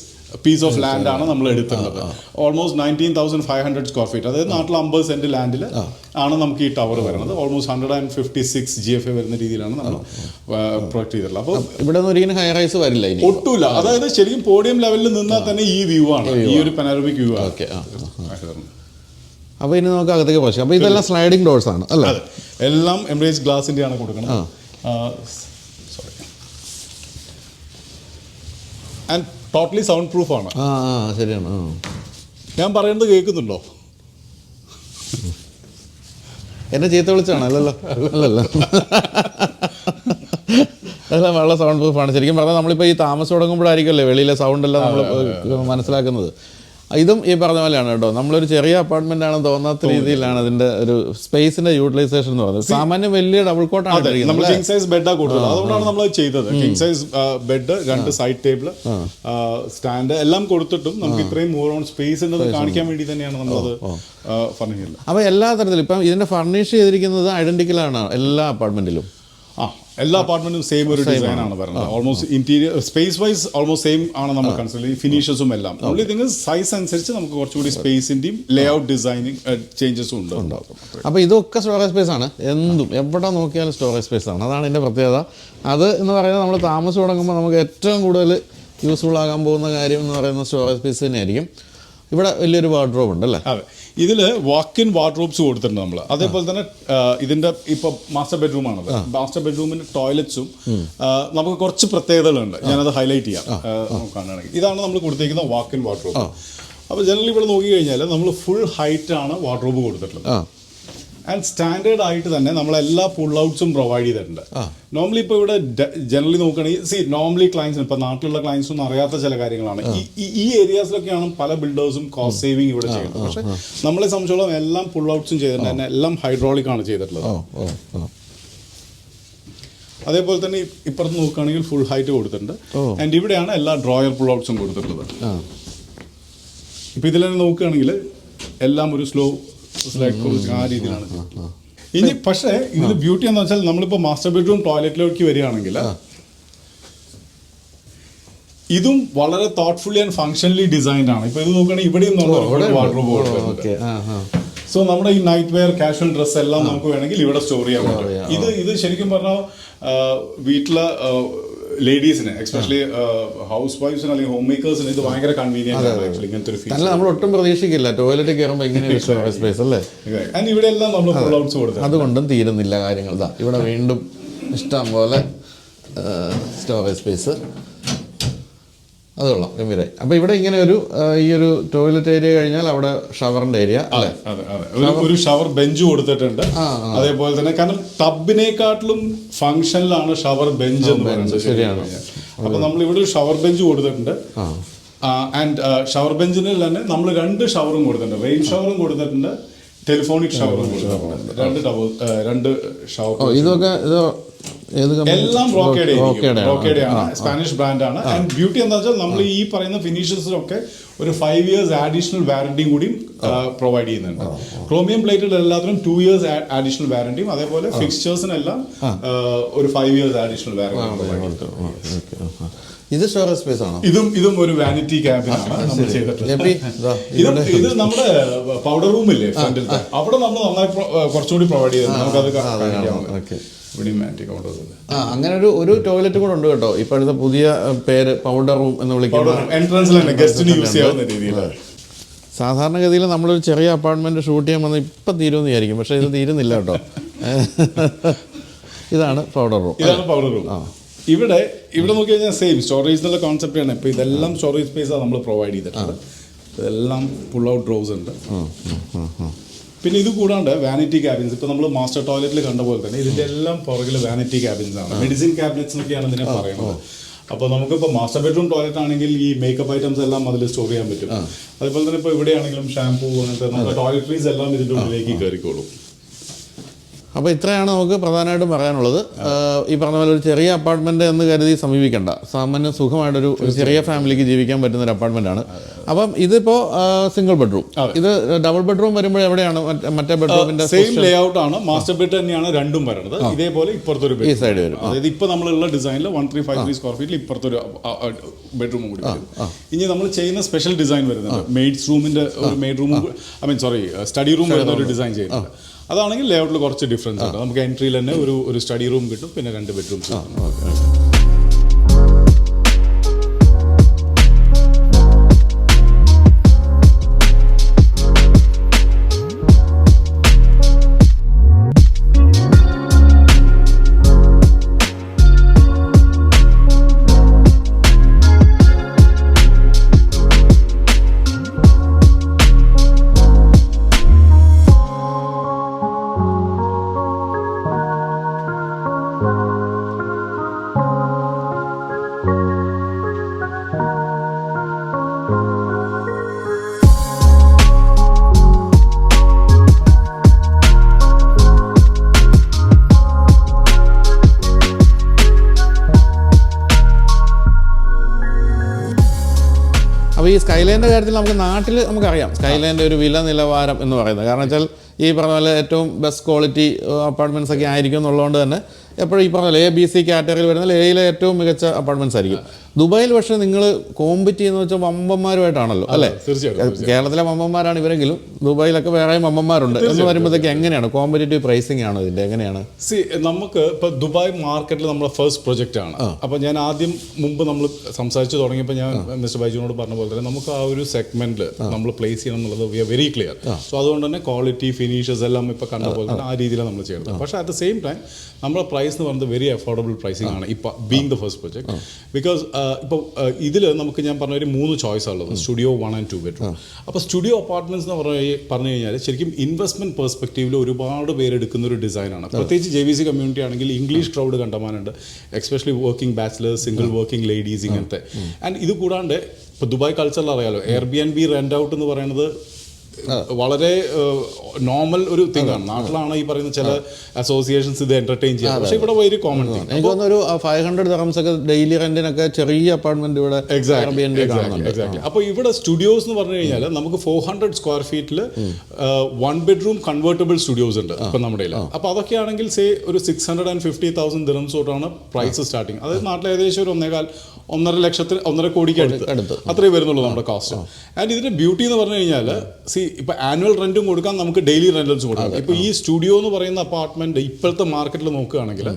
piece of land ആണ് നമ്മൾ എടുത്തിട്ടുള്ളത്. ഓൾമോസ്റ്റ് 19,500 സ്ക്വയർ ഫീറ്റ്, അതായത് നാട്ടിൽ 50 സെന്റ് ലാൻഡിൽ ആണ് നമുക്ക് ഈ ടവർ വരുന്നത്. ഓൾമോസ്റ്റ് 156 GFA വരുന്ന രീതിയിലാണ് നമ്മൾ പ്രൊജക്ട് ചെയ്തിട്ടുള്ളത്. അപ്പോൾ ഇവിടെ ഒരിക്കലും ഹൈ റൈസ് വരില്ല, ഒട്ടുമില്ല. അതായത് ശരിക്കും പോഡിയം ലെവലിൽ നിന്നാൽ തന്നെ ഈ വ്യൂ ആണ്, ഈ ഒരു പനോരമിക് വ്യൂ ആണ്. അപ്പോൾ ഇനി നമുക്ക് അകത്തേക്ക് പോകാം. അപ്പോൾ ഇതെല്ലാം സ്ലൈഡിംഗ് ഡോർസ് ആണ് അല്ലേ? എല്ലാം എംബ്രേസ് ഗ്ലാസിന്റെ ആണ് കൊടുക്കുന്നത്. Sorry, and totally sound proof ആണ്. ശരിയാണ്. ഞാൻ പറയുന്നത് കേൾക്കുന്നുണ്ടോ? എന്നെ ചീത്ത വിളിച്ചാണ്? അല്ലല്ലോ അല്ലല്ലോ, അതെല്ലാം വളരെ സൗണ്ട് പ്രൂഫാണ്. ശരിക്കും പറഞ്ഞാൽ നമ്മളിപ്പോൾ ഈ താമസം തുടങ്ങുമ്പോഴായിരിക്കുമല്ലേ വെളിയിലെ സൗണ്ട് എല്ലാം നമ്മൾ മനസ്സിലാക്കുന്നത്. ഇതും ഈ പറഞ്ഞ പോലെയാണ് കേട്ടോ. നമ്മളൊരു ചെറിയ അപ്പാർട്ട്മെന്റ് ആണെന്ന് തോന്നാത്ത രീതിയിലാണ് അതിന്റെ ഒരു സ്പേസിന്റെ യൂട്ടിലൈസേഷൻ എന്ന് പറയുന്നത്. സാമാന്യം വലിയ ഡബിൾ കോട്ടാണ് നമ്മൾ കിങ് സൈസ് ബെഡാണ് കൊടുത്തത്, അതുകൊണ്ടാണ് നമ്മൾ ചെയ്തത്. King size bed, 2 side table, stand എല്ലാം കൊടുത്തിട്ടും നമുക്ക് ഇത്രയും മോർ ഓൺ സ്പേസ് എന്നത് കാണിക്കാൻ വേണ്ടി തന്നെയാണ് നമ്മളത് ഫർണിഷ് ചെയ്തത്. അപ്പോൾ എല്ലാ തരത്തിലും ഇപ്പം ഇതിന്റെ ഫർണിഷ് ചെയ്തിരിക്കുന്നത് ഐഡന്റിക്കലാണ് എല്ലാ അപ്പാർട്ട്മെന്റിലും. എല്ലാ അപ്പാർട്ട്മെന്റും സെയിം ഒരു ഡിസൈൻ ആണ് പറയുന്നത്. Almost interior space wise almost same ആണ് നമ്മൾ കൺസിഡർ ചെയ്യുന്നത്. ഫിനിഷസും എല്ലാം ഓൺലി തിങ് സൈസ് അനുസരിച്ച് നമുക്ക് കുറച്ചുകൂടി സ്പേസിന്റെയും ലേ ഔട്ട് ഡിസൈനിങ് ചേഞ്ചസും ഉണ്ടാവും. അപ്പോൾ ഇതൊക്കെ സ്റ്റോറേജ് സ്പേസ് ആണ്. എന്തും എവിടെ നോക്കിയാലും സ്റ്റോറേജ് സ്പേസ് ആണ്. അതാണ് ഇതിൻ്റെ പ്രത്യേകത. അത് എന്ന് പറയുന്നത് നമ്മൾ താമസം തുടങ്ങുമ്പോൾ നമുക്ക് ഏറ്റവും കൂടുതൽ യൂസ്ഫുൾ ആകാൻ പോകുന്ന കാര്യം എന്ന് പറയുന്നത് സ്റ്റോറേജ് സ്പേസ് തന്നെയായിരിക്കും. ഇവിടെ വലിയൊരു വാർഡ്രോബ് ഉണ്ട് അല്ലേ? അതെ, ഇതിൽ വാക്ക് ഇൻ വാർഡ്രോബ്സ് കൊടുത്തിട്ടുണ്ട് നമ്മൾ. അതേപോലെ തന്നെ ഇതിന്റെ ഇപ്പൊ മാസ്റ്റർ ബെഡ്റൂം ആണത്. മാസ്റ്റർ ബെഡ്റൂമിന്റെ ടോയ്ലറ്റ്സും നമുക്ക് കുറച്ച് പ്രത്യേകതകളുണ്ട്. ഞാനത് ഹൈലൈറ്റ് ചെയ്യാം. നോക്കുകയാണെങ്കിൽ ഇതാണ് നമ്മൾ കൊടുത്തിരിക്കുന്ന വാക്ക് ഇൻ വാർഡ്രോബ്. അപ്പോൾ ജനറലി ഇവിടെ നോക്കി കഴിഞ്ഞാൽ നമ്മൾ ഫുൾ ഹൈറ്റ് ആണ് വാർഡ്രോബ് കൊടുത്തിട്ടുള്ളത്. ആൻഡ് സ്റ്റാൻഡേർഡ് ആയിട്ട് തന്നെ നമ്മളെല്ലാ പുൾ ഔട്ട്സും പ്രൊവൈഡ് ചെയ്തിട്ടുണ്ട്. നോർമലി ഇപ്പോൾ ഇവിടെ ജനറലി നോക്കുകയാണെങ്കിൽ നോർമലി ക്ലയൻസിന് ഇപ്പോൾ നാട്ടിലുള്ള ക്ലയൻസൊന്നും അറിയാത്ത ചില കാര്യങ്ങളാണ്. ഈ ഏരിയാസിലൊക്കെയാണ് പല ബിൽഡേഴ്സും കോസ്റ്റ് സേവിങ് ഇവിടെ ചെയ്യുന്നത്. പക്ഷേ നമ്മളെ സംബന്ധിച്ചോളം എല്ലാം പുൾ ഔട്ട്സും ചെയ്തിട്ടുണ്ട്. തന്നെ എല്ലാം ഹൈഡ്രോളിക് ആണ് ചെയ്തിട്ടുള്ളത്. അതേപോലെ തന്നെ ഇപ്പുറത്ത് നോക്കുകയാണെങ്കിൽ ഫുൾ ഹൈറ്റ് കൊടുത്തിട്ടുണ്ട്. ആൻഡ് ഇവിടെയാണ് എല്ലാ ഡ്രോയർ പുൾ ഔട്ട്സും കൊടുത്തിട്ടുള്ളത്. ഇപ്പം ഇതിൽ തന്നെ നോക്കുകയാണെങ്കിൽ എല്ലാം ഒരു സ്ലോ ആ രീതിയിലാണ്. ഇനി പക്ഷേ ഇതിൽ ബ്യൂട്ടി എന്ന് വെച്ചാൽ നമ്മളിപ്പോൾ മാസ്റ്റർ ബെഡ്റൂം ടോയ്ലറ്റിലേക്ക് വരികയാണെങ്കിൽ ഇതും വളരെ തോട്ട്ഫുള്ളി ആൻഡ് ഫങ്ഷണലി ഡിസൈൻഡ് ആണ്. ഇപ്പൊ ഇത് നോക്കുകയാണെങ്കിൽ ഇവിടെയും നമ്മൾ വാർഡ്രോബ്. സോ നമ്മുടെ ഈ നൈറ്റ് വെയർ കാഷ്വൽ ഡ്രസ് എല്ലാം നമുക്ക് വേണമെങ്കിൽ ഇവിടെ സ്റ്റോർ ചെയ്യാൻ പറ്റും. ഇത് ശരിക്കും പറഞ്ഞാൽ വീട്ടിലെ ലേഡീസിന്, എക്സ്പെഷ്യലി ഹൗസ് വൈഫ്സിന് അല്ലെങ്കിൽ ഹോം മേക്കേഴ്സിന് ഇത് ഭയങ്കര കൺവീനിയന്റ് ആണ് ആക്ച്വലി ഇങ്ങനത്തെ ഒരു ഫീച്ചർ. അല്ല, നമ്മൾ ഒട്ടും പ്രതീക്ഷിക്കില്ല ടോയ്ലറ്റ് കയറുമ്പോൾ ഇങ്ങനെ സ്പേസ് അല്ലേ. ആൻഡ് ഇവിടെ എല്ലാം നമ്മൾ ഫുൾ ഔട്ട്സ് കൊടുത്തു. അതുകൊണ്ടും തീരുന്നില്ല കാര്യങ്ങൾ. ഇവിടെ വീണ്ടും ഇഷ്ടം പോലെ സ്റ്റോറേജ് സ്പേസ്. അത് കൊള്ളാം, ഗംഭീരായി. അപ്പൊ ഇവിടെ ഇങ്ങനെ ഈ ഒരു ടോയ്ലറ്റ് ഏരിയ കഴിഞ്ഞാൽ അവിടെ ഷവറിന്റെ ഏരിയ അല്ലേ. ഒരു ഷവർ ബെഞ്ച് കൊടുത്തിട്ടുണ്ട്. അതേപോലെ തന്നെ കാരണം ടബിനെക്കാട്ടിലും ഫംഗ്ഷനിലാണ് ഷവർ ബെഞ്ച് എന്ന് പറയുന്നത്. ശരിയാണ്. അപ്പൊ നമ്മൾ ഇവിടെ ഒരു ഷവർ ബെഞ്ച് കൊടുത്തിട്ടുണ്ട്. ആൻഡ് ഷവർ ബെഞ്ചിന് തന്നെ നമ്മൾ 2 ഷവറും കൊടുത്തിട്ടുണ്ട്. റെയിൻ ഷവറും കൊടുത്തിട്ടുണ്ട്, ടെലിഫോണിക് ഷവറും കൊടുത്തിട്ടുണ്ട്. 2 ഷവർ. ഇതൊക്കെ എല്ലാം റോക്കേഡ് ആണ്, സ്പാനിഷ് ബ്രാൻഡ് ആണ്. ആൻഡ് ബ്യൂട്ടി എന്താ വെച്ചാൽ നമ്മൾ ഈ പറയുന്ന ഫിനിഷസിലൊക്കെ ഒരു 5 years അഡീഷണൽ വാറന്റിയും കൂടി പ്രൊവൈഡ് ചെയ്യുന്നുണ്ട്. ക്രോമിയം പ്ലേറ്റിൽ എല്ലാത്തിനും 2 years അഡീഷണൽ വാറന്റിയും, അതേപോലെ ഫിക്സ്ചേഴ്സിനെല്ലാം ഒരു 5 years അഡീഷണൽ വാറന്റിയും. ഇത് സ്റ്റോറേജ് സ്പേസ് ആണോ? ഇതും ഒരു വാനിറ്റി ക്യാബിനാണ് നമ്മൾ ചെയ്തിട്ടുള്ളത്. ഇത് നമ്മുടെ പൗഡർ റൂമില്ലേ ഫ്രണ്ടിലത്തെ, അവിടെ നമ്മൾ നന്നായി കുറച്ചുകൂടി പ്രൊവൈഡ് ചെയ്തിട്ടുണ്ട്. നമുക്കത് അങ്ങനെ ഒരു ടോയ്ലറ്റ് കൂടെ ഉണ്ട് കേട്ടോ. ഇപ്പോഴത്തെ പുതിയ പേര് പൗഡർ റൂം എന്ന് വിളിക്കുന്നത്. സാധാരണഗതിയിൽ നമ്മളൊരു ചെറിയ അപ്പാർട്ട്മെന്റ് ഷൂട്ട് ചെയ്യാൻ വന്ന് ഇപ്പം തീരുമെന്ന് വിചാരിക്കും, പക്ഷേ ഇത് തീരുന്നില്ല കേട്ടോ. ഇതാണ് പൗഡർ റൂം. ഇവിടെ നോക്കി കഴിഞ്ഞാൽ സെയിം സ്റ്റോറേജ് എന്നുള്ള കോൺസെപ്റ്റ് ആണ്. ഇപ്പൊ ഇതെല്ലാം സ്റ്റോറേജ് സ്പേസ് നമ്മൾ പ്രൊവൈഡ് ചെയ്തിട്ടുണ്ട്. ഇതെല്ലാം പുൾ ഔട്ട് ഡ്രോസ് ഉണ്ട്. പിന്നെ ഇത് കൂടാണ്ട് വാനിറ്റി ക്യാബിൻസ്. ഇപ്പൊ നമ്മൾ മാസ്റ്റർ ടോയ്ലറ്റിൽ കണ്ട പോലെ തന്നെ ഇതിന്റെ എല്ലാം പുറകിൽ വാനിറ്റി ക്യാബിൻസ് ആണ്. മെഡിസിൻ ക്യാബിനറ്റ്സ് എന്നൊക്കെയാണ് ഇതിനെ പറയുന്നത്. അപ്പോൾ നമുക്കിപ്പോൾ മാസ്റ്റർ ബെഡ്റൂം ടോയ്ലറ്റ് ആണെങ്കിൽ ഈ മേക്കപ്പ് ഐറ്റംസ് എല്ലാം അതിൽ സ്റ്റോർ ചെയ്യാൻ പറ്റും. അതുപോലെ തന്നെ ഇപ്പോൾ ഇവിടെയാണെങ്കിലും ഷാംപൂ അങ്ങനത്തെ നമ്മുടെ ടോയ്ലറ്ററീസ് എല്ലാം ഇതിൻ്റെ ഉള്ളിലേക്ക് കയറിക്കോളും. അപ്പോൾ ഇത്രയാണ് നമുക്ക് പ്രധാനമായിട്ടും പറയാനുള്ളത്. ഈ പറഞ്ഞ പോലെ ഒരു ചെറിയ അപ്പാർട്ട്മെൻറ്റ് എന്ന് കരുതി സമീപിക്കേണ്ട, സാമാന്യ സുഖമായിട്ടൊരു ചെറിയ ഫാമിലിക്ക് ജീവിക്കാൻ പറ്റുന്ന ഒരു അപ്പാർട്ട്മെൻറ്റാണ്. അപ്പം ഇതിപ്പോൾ സിംഗിൾ ബെഡ്റൂം. ഇത് ഡബിൾ ബെഡ്റൂം വരുമ്പോൾ എവിടെയാണ് മറ്റേ ബെഡ്റൂമിന്റെ സെയിം ലേ ഔട്ട് ആണ്. മാസ്റ്റർ ബെഡ് തന്നെയാണ് രണ്ടും വരുന്നത്. ഇതേപോലെ ഇപ്പുറത്തൊരു ഈ സൈഡ് വരും. അതായത് ഇപ്പോൾ നമ്മളുള്ള ഡിസൈനിൽ 1353 സ്ക്വയർ ഫീറ്റിൽ ഇപ്പുറത്തൊരു ബെഡ്റൂം കൂടി വരും. ഇനി നമ്മൾ ചെയ്യുന്ന സ്പെഷ്യൽ ഡിസൈൻ വരുന്നത് മെയ്ഡ്സ് റൂമിന്റെ ഒരു മെയ്ഡ് റൂം, സ്റ്റഡി റൂം വരുന്ന ഒരു ഡിസൈൻ ചെയ്യുന്നത്. അതാണെങ്കിൽ ലേഔട്ടിൽ കുറച്ച് ഡിഫറൻസ് ഉണ്ട്. നമുക്ക് എൻട്രിയിൽ തന്നെ ഒരു സ്റ്റഡി റൂം കിട്ടും, പിന്നെ 2 ബെഡ്റൂംസ് കിട്ടും. അപ്പോൾ ഈ സ്കൈലൈൻ്റെ കാര്യത്തിൽ നാട്ടിൽ നമുക്കറിയാം സ്കൈലൈൻ്റെ ഒരു വില നിലവാരം എന്ന് പറയുന്നത്. കാരണം വെച്ചാൽ ഈ പറഞ്ഞ പോലെ ഏറ്റവും ബെസ്റ്റ് ക്വാളിറ്റി അപ്പാർട്ട്മെൻറ്റ്സ് ഒക്കെ ആയിരിക്കും എന്നുള്ളതുകൊണ്ട് തന്നെ എപ്പോഴും ഈ പറഞ്ഞ ABC കാറ്റഗറിയിൽ വരുന്ന എയിലെ ഏറ്റവും മികച്ച അപ്പാർട്ട്മെൻറ്റ്സ് ആയിരിക്കും. ദുബായിൽ പക്ഷേ നിങ്ങൾ കോമ്പറ്റ് ചെയ്യുന്ന വെച്ചാൽ വമ്പന്മാരുമായിട്ടാണല്ലോ അല്ലേ? കേരളത്തിലെ വമ്പന്മാരാണ് ഇവരെങ്കിലും ദുബായിലൊക്കെ വേറെ വമ്പന്മാരുണ്ട് എന്ന് വരുമ്പോഴത്തേക്ക് എങ്ങനെയാണ് കോമ്പറ്റേറ്റീവ് പ്രൈസിംഗ് ആണോ ഇതിൻ്റെ, എങ്ങനെയാണ്? നമുക്ക് ഇപ്പോൾ ദുബായ് മാർക്കറ്റിൽ നമ്മുടെ ഫസ്റ്റ് പ്രൊജക്റ്റ് ആണ്. അപ്പോൾ ഞാൻ മുമ്പ് നമ്മൾ സംസാരിച്ച് തുടങ്ങിയപ്പോൾ ഞാൻ മിസ്റ്റർ ബൈജുവിനോട് പറഞ്ഞ പോലെ തന്നെ നമുക്ക് ആ ഒരു സെഗ്മെന്റിൽ നമ്മൾ പ്ലേസ് ചെയ്യണം എന്നുള്ളത് we are very clear. So അതുകൊണ്ട് തന്നെ ക്വാളിറ്റി ഫിനിഷസ് എല്ലാം ഇപ്പോൾ കണ്ട പോലെ തന്നെ ആ രീതിയിലാണ് നമ്മൾ ചെയ്യുന്നത്. പക്ഷേ അറ്റ് ദ സെയിം ടൈം നമ്മുടെ പ്രൈസ് എന്ന് പറയുന്നത് വെരി അഫോർഡബിൾ പ്രൈസിംഗ് ആണ് ഇപ്പോൾ being the first project. Because ഇപ്പോൾ ഇതിൽ നമുക്ക് ഞാൻ പറഞ്ഞ ഒരു 3 ചോയ്സാണ് ഉള്ളത്, സ്റ്റുഡിയോ 1 and 2 ബെഡ്റൂം. അപ്പോൾ സ്റ്റുഡിയോ അപ്പാർട്ട്മെന്റ്സ് എന്ന് പറഞ്ഞു കഴിഞ്ഞാൽ ശരിക്കും ഇൻവെസ്റ്റ്മെന്റ് പെർസ്പെക്റ്റീവിൽ ഒരുപാട് പേര് എടുക്കുന്ന ഒരു ഡിസൈനാണ്. പ്രത്യേകിച്ച് JVC കമ്മ്യൂണിറ്റി ആണെങ്കിൽ ഇംഗ്ലീഷ് ക്രൗഡ് കണ്ടമാനുണ്ട്, especially working bachelors, single working ladies ഇങ്ങനത്തെ. ആൻഡ് ഇത് കൂടാണ്ട് ഇപ്പോൾ ദുബായ് കൾച്ചറിൽ അറിയാലോ, Airbnb റെന്റ് ഔട്ട് എന്ന് പറയുന്നത് വളരെ നോർമൽ ഒരു തിങ് ആണ്. നാട്ടിലാണ് ഈ പറയുന്ന ചില അസോസിയേഷൻസ് ഇത് എന്റർടൈൻ ചെയ്യാം, പക്ഷേ ഇവിടെ ഒരു കോമൺ തിങ്. എനിക്ക് തോന്നുന്നു ഒരു 500 dirhams ഒക്കെ ഡെയിലി റെന്റിനൊക്കെ ചെറിയ അപ്പാർട്ട്മെന്റ് ഇവിടെ. എക്സാക്ട്ലി. അപ്പോൾ ഇവിടെ സ്റ്റുഡിയോസ് എന്ന് പറഞ്ഞു കഴിഞ്ഞാൽ നമുക്ക് 400 സ്ക്വയർ ഫീറ്റിൽ 1 bedroom കൺവേർട്ടബിൾ സ്റ്റുഡിയോസ് ഉണ്ട് ഇപ്പം നമ്മുടെ. അപ്പോൾ അതൊക്കെയാണെങ്കിൽ ഒരു 650,000 dirhams തൊട്ടാണ് പ്രൈസ് സ്റ്റാർട്ടിങ്. അതായത് നാട്ടിൽ ഏകദേശം ഒരു 1.5 കോടിക്ക് അടുത്ത് അത്രേ വരുന്നുള്ളൂ നമ്മുടെ കോസ്റ്റ്. ആൻഡ് ഇതിന്റെ ബ്യൂട്ടി എന്ന് പറഞ്ഞു കഴിഞ്ഞാൽ ഇപ്പൊ ആനുവൽ റെന്റും കൊടുക്കാം, നമുക്ക് ഡെയിലി റെന്റൽസും കൊടുക്കാം. ഇപ്പൊ ഈ സ്റ്റുഡിയോ എന്ന് പറയുന്ന അപ്പാർട്ട്മെന്റ് ഇപ്പോഴത്തെ മാർക്കറ്റിൽ നോക്കുകയാണെങ്കിൽ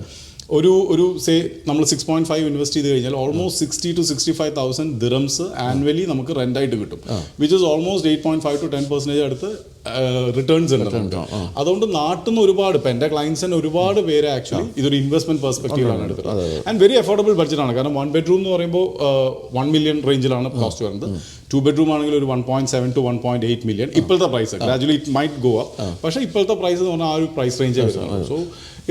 ഒരു സേ നമ്മൾ 6.5 ഇൻവെസ്റ്റ് ചെയ്ത് കഴിഞ്ഞാൽ ഓൾമോസ്റ്റ് 60,000 to 65,000 ദിറംസ് ആനുവലി നമുക്ക് റെന്റായിട്ട് കിട്ടും, വിച്ച് ഇസ് ഓൾമോസ്റ്റ് 8.5 to 10% അടുത്ത് റിട്ടേൺസ് ഉണ്ട്. അതുകൊണ്ട് നാട്ടിൽ നിന്ന് ഒരുപാട് ഇപ്പം എൻ്റെ ക്ലയൻസിന് ഒരുപാട് പേര് ആക്ച്വലി ഇതൊരു ഇൻവെസ്റ്റ്മെന്റ് പെർസ്പെക്റ്റീവിലാണ് എടുത്തത്. ആൻഡ് വെരി അഫോർഡബിൾ ബഡ്ജറ്റാണ്. കാരണം 1 bedroom എന്ന് പറയുമ്പോൾ 1 million റേഞ്ചിലാണ് കോസ്റ്റ് വരുന്നത്. 2 bedroom ആണെങ്കിൽ ഒരു 1.7 to 1.8 million ഇപ്പോഴത്തെ price. Gradually it might go up, പക്ഷേ ഇപ്പോഴത്തെ പ്രൈസ് എന്ന് പറഞ്ഞാൽ ആ ഒരു പ്രൈസ് റേഞ്ചേ വരുന്നത്. So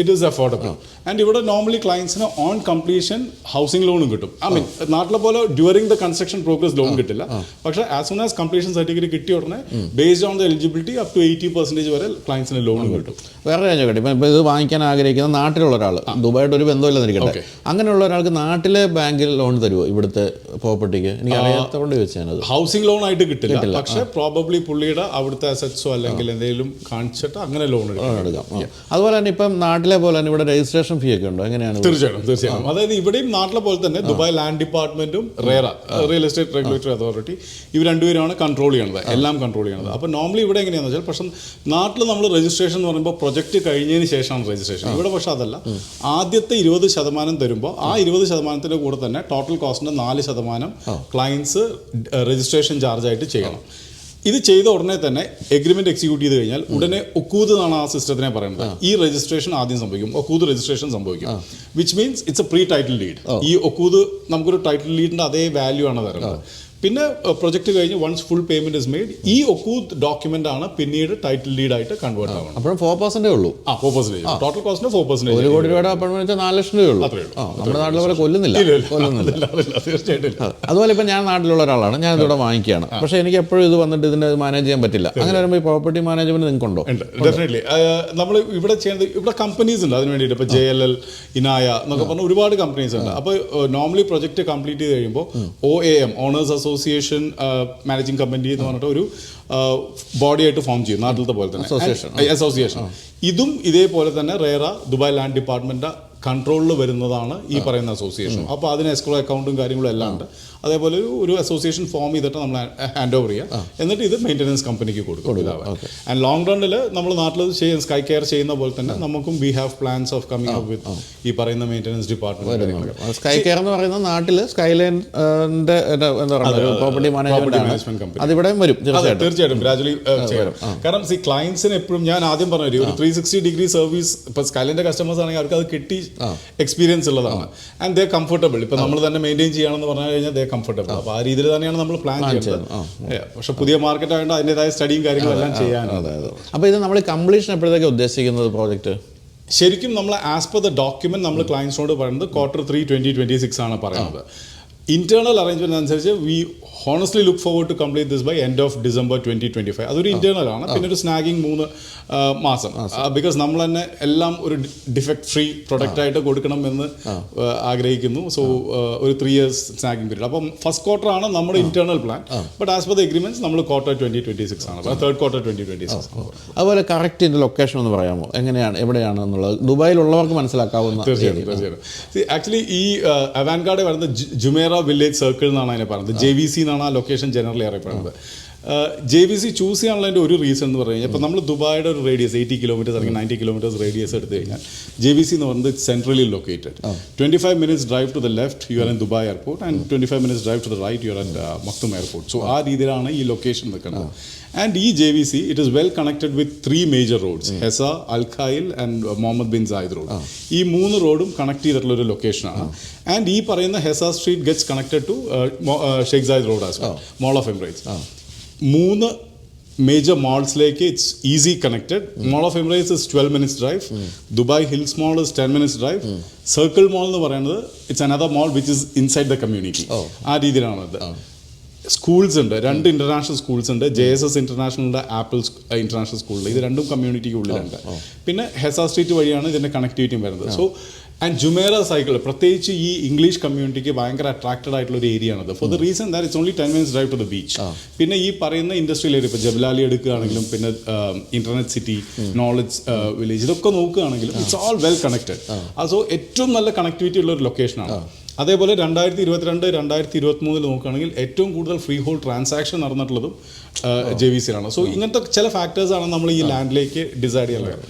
it is affordable. And ഇവിടെ നോർമലി ക്ലയൻസിന് ഓൺ കംപ്ലീഷൻ ഹൗസിംഗ് ലോണും കിട്ടും. ഐ മീൻ നാട്ടിലെ പോലെ during the construction progress loan കിട്ടില്ല, പക്ഷേ as soon as completion certificate കിട്ടിയ ഉടനെ based on the eligibility up to 80% വരെ ക്ലയൻസിന് ലോണും കിട്ടും. വേറെ കാര്യം കേട്ടോ, ഇപ്പം ഇത് വാങ്ങിക്കാൻ ആഗ്രഹിക്കുന്ന നാട്ടിലുള്ള ഒരാൾ, ദുബായിട്ട് ഒരു ബന്ധമില്ലെന്നിരിക്കട്ടെ, അങ്ങനെയുള്ള ഒരാൾക്ക് നാട്ടിലെ ബാങ്കിൽ ലോൺ തരുമോ ഇവിടുത്തെ പ്രോപ്പർട്ടിക്ക്? എനിക്ക് അറിയാത്തതുകൊണ്ട് ചോദിച്ചാൽ ഹൗസിംഗ് ലോൺ ആയിട്ട് കിട്ടില്ല, പക്ഷേ പ്രോബബ്ലി പുള്ളിയുടെ അവിടുത്തെ അസറ്റ്സോ അല്ലെങ്കിൽ എന്തെങ്കിലും കാണിച്ചിട്ട് അങ്ങനെ ലോൺ എടുക്കാം. അതുപോലെ തന്നെ ഇപ്പം നാട്ടിലെ പോലെ തന്നെ ഇവിടെ രജിസ്ട്രേഷൻ ഫീ ഒക്കെ ഉണ്ടോ? എങ്ങനെയാണ്? തീർച്ചയായിട്ടും. അതായത് ഇവിടെയും നാട്ടിലെ പോലെ തന്നെ ദുബായ് ലാൻഡ് ഡിപ്പാർട്ട്മെന്റും RERA real estate regulatory authority ഇവർ രണ്ടുപേരുമാണ് കൺട്രോൾ ചെയ്യണത്, എല്ലാം കൺട്രോൾ ചെയ്യണത്. അപ്പോൾ നോർമലി ഇവിടെ എങ്ങനെയാണെന്ന് വെച്ചാൽ, പക്ഷേ നാട്ടിൽ നമ്മൾ രജിസ്ട്രേഷൻ എന്ന് പറയുമ്പോൾ പ്രൊജക്ട് കഴിഞ്ഞതിന് ശേഷമാണ് രജിസ്ട്രേഷൻ. ഇവിടെ പക്ഷേ അതല്ല, ആദ്യത്തെ 20% തരുമ്പോൾ ആ 20%ന്റെ കൂടെ തന്നെ ടോട്ടൽ കോസ്റ്റിന്റെ 4% ക്ലയൻസ് രജിസ്ട്രേഷൻ ചാർജ് ആയിട്ട് ചെയ്യണം. ഇത് ചെയ്ത ഉടനെ തന്നെ എഗ്രിമെന്റ് എക്സിക്യൂട്ട് ചെയ്ത് കഴിഞ്ഞാൽ ഉടനെ ഒക്കൂത് എന്നാണ് ആ സിസ്റ്റത്തിനെ പറയുന്നത്. ഈ രജിസ്ട്രേഷൻ ആദ്യം സംഭവിക്കും, ഒക്കൂത് രജിസ്ട്രേഷൻ സംഭവിക്കും, which means it's A pre title lead. ഈ ഒക്കൂത് നമുക്കൊരു ടൈറ്റിൽ ലീഡിന്റെ അതേ വാല്യൂ ആണ് തരുന്നത്. പിന്നെ പ്രൊജക്ട് കഴിഞ്ഞ് once full payment is made, ഈ ഒക്കൂത് ഡോക്യുമെന്റ് ആണ് പിന്നീട് ടൈറ്റിൽ ലീഡായിട്ട് കൺവേർട്ട് ആവുന്നത്. അപ്പോൾ 4% ഉള്ളൂ. 4%. ടോട്ടൽ കോസ്റ്റിന് 4%. 1 കോടി രൂപയുടെ അപ്പാർട്ട്മെന്റ് വെച്ചാൽ 4 ലക്ഷം രൂപയുള്ളൂ. നമ്മുടെ നാട്ടിലെ പോലെ കൊല്ലുന്നില്ല. തീർച്ചയായിട്ടും. അതുപോലെ ഇപ്പം ഞാൻ നാട്ടിലുള്ള ഒരാളാണ്, ഞാൻ ഇതിവിടെ വാങ്ങിക്കുകയാണ്, പക്ഷേ എനിക്ക് എപ്പോഴും ഇത് വന്നിട്ട് ഇതിനെ മാനേജ് ചെയ്യാൻ പറ്റില്ല. അങ്ങനെ വരുമ്പോൾ ഈ പ്രോപ്പർട്ടി മാനേജ്മെന്റ് നിങ്ങൾക്കുണ്ടോ? ഡെഫിനറ്റ്ലി. നമ്മൾ ഇവിടെ ചെയ്യുന്നത്, ഇവിടെ കമ്പനീസ് ഉണ്ട് അതിന് വേണ്ടിയിട്ട്. ഇപ്പോൾ JLL, ഇനായ എന്നൊക്കെ പറഞ്ഞ ഒരുപാട് കമ്പനീസ് ഉണ്ട്. അപ്പോൾ നോർമലി പ്രൊജക്ട് കംപ്ലീറ്റ് ചെയ്ത് കഴിയുമ്പോൾ OAM, owners association managing company എന്ന് പറഞ്ഞിട്ട് ഒരു ബോഡി ആയിട്ട് ഫോം ചെയ്യും, നാട്ടിലത്തെ പോലെ തന്നെ അസോസിയേഷൻ. ഇതും ഇതേപോലെ തന്നെ റേറ ദുബായ് ലാൻഡ് ഡിപ്പാർട്ട്മെന്റ് കൺട്രോളിൽ വരുന്നതാണ് ഈ പറയുന്ന അസോസിയേഷൻ. അപ്പോൾ അതിന് എസ്ക്രോ അക്കൗണ്ടും കാര്യങ്ങളും എല്ലാം ഉണ്ട്. അതേപോലെ ഒരു അസോസിയേഷൻ ഫോം ചെയ്തിട്ട് നമ്മൾ ഹാൻഡ് ഓവർ ചെയ്യുക, എന്നിട്ട് ഇത് മെയിൻ്റനൻസ് കമ്പനിക്ക് കൊടുക്കും. ആൻഡ് ലോങ് റണ്ണിൽ നമ്മൾ നാട്ടിൽ സ്കൈ കെയർ ചെയ്യുന്ന പോലെ തന്നെ നമുക്കും we have plans of coming up with ഈ പറയുന്ന മെയിൻ്റനൻസ് ഡിപ്പാർട്ട്മെന്റ്. സ്കൈ കെയർ എന്ന് പറയുന്ന നാട്ടിൽ സ്കൈലൈൻ്റെ എന്താ പറയുക പ്രോപ്പർട്ടി മാനേജ്മെന്റ് കമ്പനി, അതിവിടെയും വരും തീർച്ചയായിട്ടും ഗ്രാജുവലി ചെയ്യണം. കാരണം ഈ ക്ലയൻസിന് എപ്പോഴും ഞാൻ ആദ്യം പറഞ്ഞ ഒരു 360-degree സർവീസ് ഇപ്പോൾ സ്കൈലൈൻ്റെ കസ്റ്റമേഴ്സ് ആണെങ്കിൽ അവർക്ക് അത് കിട്ടി എക്സ്പീരിയൻസ് ഉള്ളതാണ്. And they comfortable. ഇപ്പം നമ്മൾ തന്നെ മെയിൻറ്റെയിൻ ചെയ്യണമെന്ന് പറഞ്ഞു കഴിഞ്ഞാൽ ദേ കംഫർട്ടബിൾ. അപ്പോൾ ആ രീതിയിൽ തന്നെയാണ് നമ്മൾ പ്ലാൻ ചെയ്യുന്നത്. പക്ഷെ പുതിയ മാർക്കറ്റ് ആയതുകൊണ്ട് അതിൻ്റെതായ സ്റ്റഡിയും കാര്യങ്ങളും എല്ലാം ചെയ്യാൻ. അപ്പോൾ ഇത് നമ്മൾ കംപ്ലീഷൻ എപ്പോഴത്തേക്ക് ഉദ്ദേശിക്കുന്നത് പ്രോജക്റ്റ്? ശരിക്കും നമ്മൾ ആസ് പെർ ദ ഡോക്യുമെന്റ് നമ്മൾ ക്ലയൻസിനോട് പറയുന്നത് Q3 2026 ആണ് പറയുന്നത്. ഇന്റേണൽ അറേഞ്ച്മെന്റ് അനുസരിച്ച് we honestly look forward to complete this by end of December 2025. അതൊരു ഇന്റേണൽ ആണ്. പിന്നെ ഒരു സ്നാഗിങ് 3 മാസം, ബിക്കോസ് നമ്മൾ തന്നെ എല്ലാം ഒരു ഡിഫക്ട് ഫ്രീ പ്രൊഡക്റ്റ് ആയിട്ട് കൊടുക്കണം എന്ന് ആഗ്രഹിക്കുന്നു. സോ ഒരു 3 years സ്നാഗിങ് പീരീഡ്. അപ്പം ഫസ്റ്റ് ക്വാർട്ടർ ആണ് നമ്മുടെ internal plan. But as per the agreements നമ്മൾ Q3 2026 ആണ്, Q3 2026. അതുപോലെ കറക്റ്റ് ഇതിന്റെ ലൊക്കേഷൻ എന്ന് പറയാമോ? എങ്ങനെയാണ്, എവിടെയാണ് എന്നുള്ളത് ദുബായിലുള്ളവർക്ക് മനസ്സിലാക്കാവുന്ന? തീർച്ചയായിട്ടും. ആക്ച്വലി ഈ അവാൻഗാർഡ് വരുന്നത് ജുമേറ വില്ലേജ് സർക്കിൾ എന്നാണ് അതിനെ പറയുന്നത്. JVC എന്നാണ് ആ ലൊക്കേഷൻ ജനറലി അറിയപ്പെടുന്നത്. JVC ചൂസ് ചെയ്യാനുള്ളതിൻ്റെ ഒരു റീസൺ എന്ന് പറഞ്ഞു കഴിഞ്ഞാൽ, ഇപ്പോൾ നമ്മൾ ദുബായുടെ ഒരു റേഡിയസ് 80 kilometers അല്ലെങ്കിൽ 90 kilometers റേഡിയസ് എടുത്തു കഴിഞ്ഞാൽ JVC എന്ന് പറയുന്നത് centrally located. 25 minutes drive to the left you are in Dubai airport and 25 minutes drive to the right you are at Maktoum airport. So ആ രീതിയിലാണ് ഈ ലൊക്കേഷൻ നിൽക്കുന്നത്. ആൻഡ് ഈ JVC it is well connected with 3 major roads, Hessa, Al Khail and Mohammed bin Zayed road. ഈ 3 റോഡും connect ചെയ്തിട്ടുള്ള ഒരു ലൊക്കേഷനാണ്. And ഈ പറയുന്ന Hessa street gets connected to Sheikh Zayed road as well, mall of Emirates. 3 major മാൾസിലേക്ക് it's easy connected. Mall of Emirates is 12 minutes drive. Dubai Hills mall is 10 minutes drive. Circle mall എന്ന് പറയുന്നത് it's another mall which is inside the community. ആ രീതിയിലാണത്. Schools ഉണ്ട്, 2 international schools ഉണ്ട്. JSS ഇന്റർനാഷണലിൻ്റെ, Apple international സ്കൂളിൽ. ഇത് രണ്ടും കമ്മ്യൂണിറ്റിക്ക് ഉള്ളിലുണ്ട്. പിന്നെ ഹെസ സ്ട്രീറ്റ് വഴിയാണ് ഇതിൻ്റെ കണക്ടിവിറ്റിയും വരുന്നത്. സോ ആൻഡ് ജുമേറ സൈക്കിൾ പ്രത്യേകിച്ച് ഈ ഇംഗ്ലീഷ് കമ്മ്യൂണിറ്റിക്ക് ഭയങ്കര അട്രാക്റ്റഡ് ആയിട്ടുള്ള ഒരു ഏരിയ ആണത്. For the reason that it's only 10 minutes drive to the beach. പിന്നെ ഈ പറയുന്ന ഇൻഡസ്ട്രിയൽ ഏരിയ, ഇപ്പോൾ ജബലാലി എടുക്കുകയാണെങ്കിലും പിന്നെ ഇന്റർനെറ്റ് സിറ്റി, നോളജ് വില്ലേജ്, ഇതൊക്കെ നോക്കുകയാണെങ്കിലും it's all well connected. So ഏറ്റവും നല്ല കണക്ടിവിറ്റി ഉള്ള ഒരു ലൊക്കേഷനാണ്. അതേപോലെ 2022 2023 നോക്കുകയാണെങ്കിൽ ഏറ്റവും കൂടുതൽ ഫ്രീ ഹോൾഡ് ട്രാൻസാക്ഷൻ നടന്നിട്ടുള്ളതും JVCയിലാണ്. സോ ഇങ്ങനത്തെ ചില ഫാക്ടേഴ്സാണ് നമ്മൾ ഈ ലാൻഡിലേക്ക് ഡിസൈഡ് ചെയ്യാനുള്ളത്.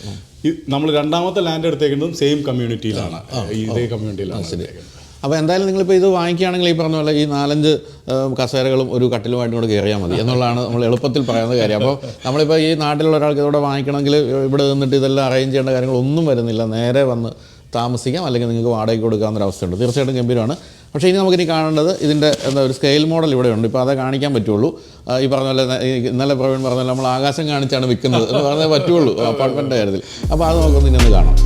നമ്മൾ രണ്ടാമത്തെ ലാൻഡ് എടുത്തേക്കുന്നതും സെയിം കമ്മ്യൂണിറ്റിയിലാണ്, ഇതേ കമ്മ്യൂണിറ്റിയിലാണ്. അപ്പോൾ എന്തായാലും നിങ്ങളിപ്പോൾ ഇത് വാങ്ങിക്കുകയാണെങ്കിൽ ഈ പറഞ്ഞ പോലെ ഈ 4-5 കസേരകളും ഒരു കട്ടിലുമായിട്ടും കൂടെ കയറിയാൽ മതി എന്നുള്ളതാണ് നമ്മൾ എളുപ്പത്തിൽ പറയുന്ന കാര്യം. അപ്പോൾ നമ്മളിപ്പോൾ ഈ നാട്ടിലുള്ള ഒരാൾക്ക് ഇതോടെ വാങ്ങിക്കണമെങ്കിൽ ഇവിടെ നിന്നിട്ട് ഇതെല്ലാം അറേഞ്ച് ചെയ്യേണ്ട കാര്യങ്ങളൊന്നും വരുന്നില്ല, നേരെ വന്ന് താമസിക്കാം, അല്ലെങ്കിൽ നിങ്ങൾക്ക് വാടകയ്ക്ക് കൊടുക്കാവുന്നൊരവസ്ഥയുണ്ട്. തീർച്ചയായിട്ടും ഗംഭീരമാണ്. പക്ഷേ ഇനി നമുക്കിനി കാണേണ്ടത് ഇതിൻ്റെ ഒരു സ്കെയിൽ മോഡൽ ഇവിടെയുണ്ട്. ഇപ്പോൾ അതേ കാണിക്കാൻ പറ്റുള്ളൂ. ഈ പറഞ്ഞ പോലെ ഇന്നലെ പ്രവീൺ പറഞ്ഞ പോലെ നമ്മൾ ആകാശം കാണിച്ചാണ് വിൽക്കുന്നത് എന്ന് പറഞ്ഞാൽ പറ്റുള്ളൂ അപ്പാർട്ട്മെൻറ്റിൻ്റെ കാര്യത്തിൽ. അപ്പോൾ അത് നമുക്കൊന്ന് ഇനി ഒന്ന് കാണാം.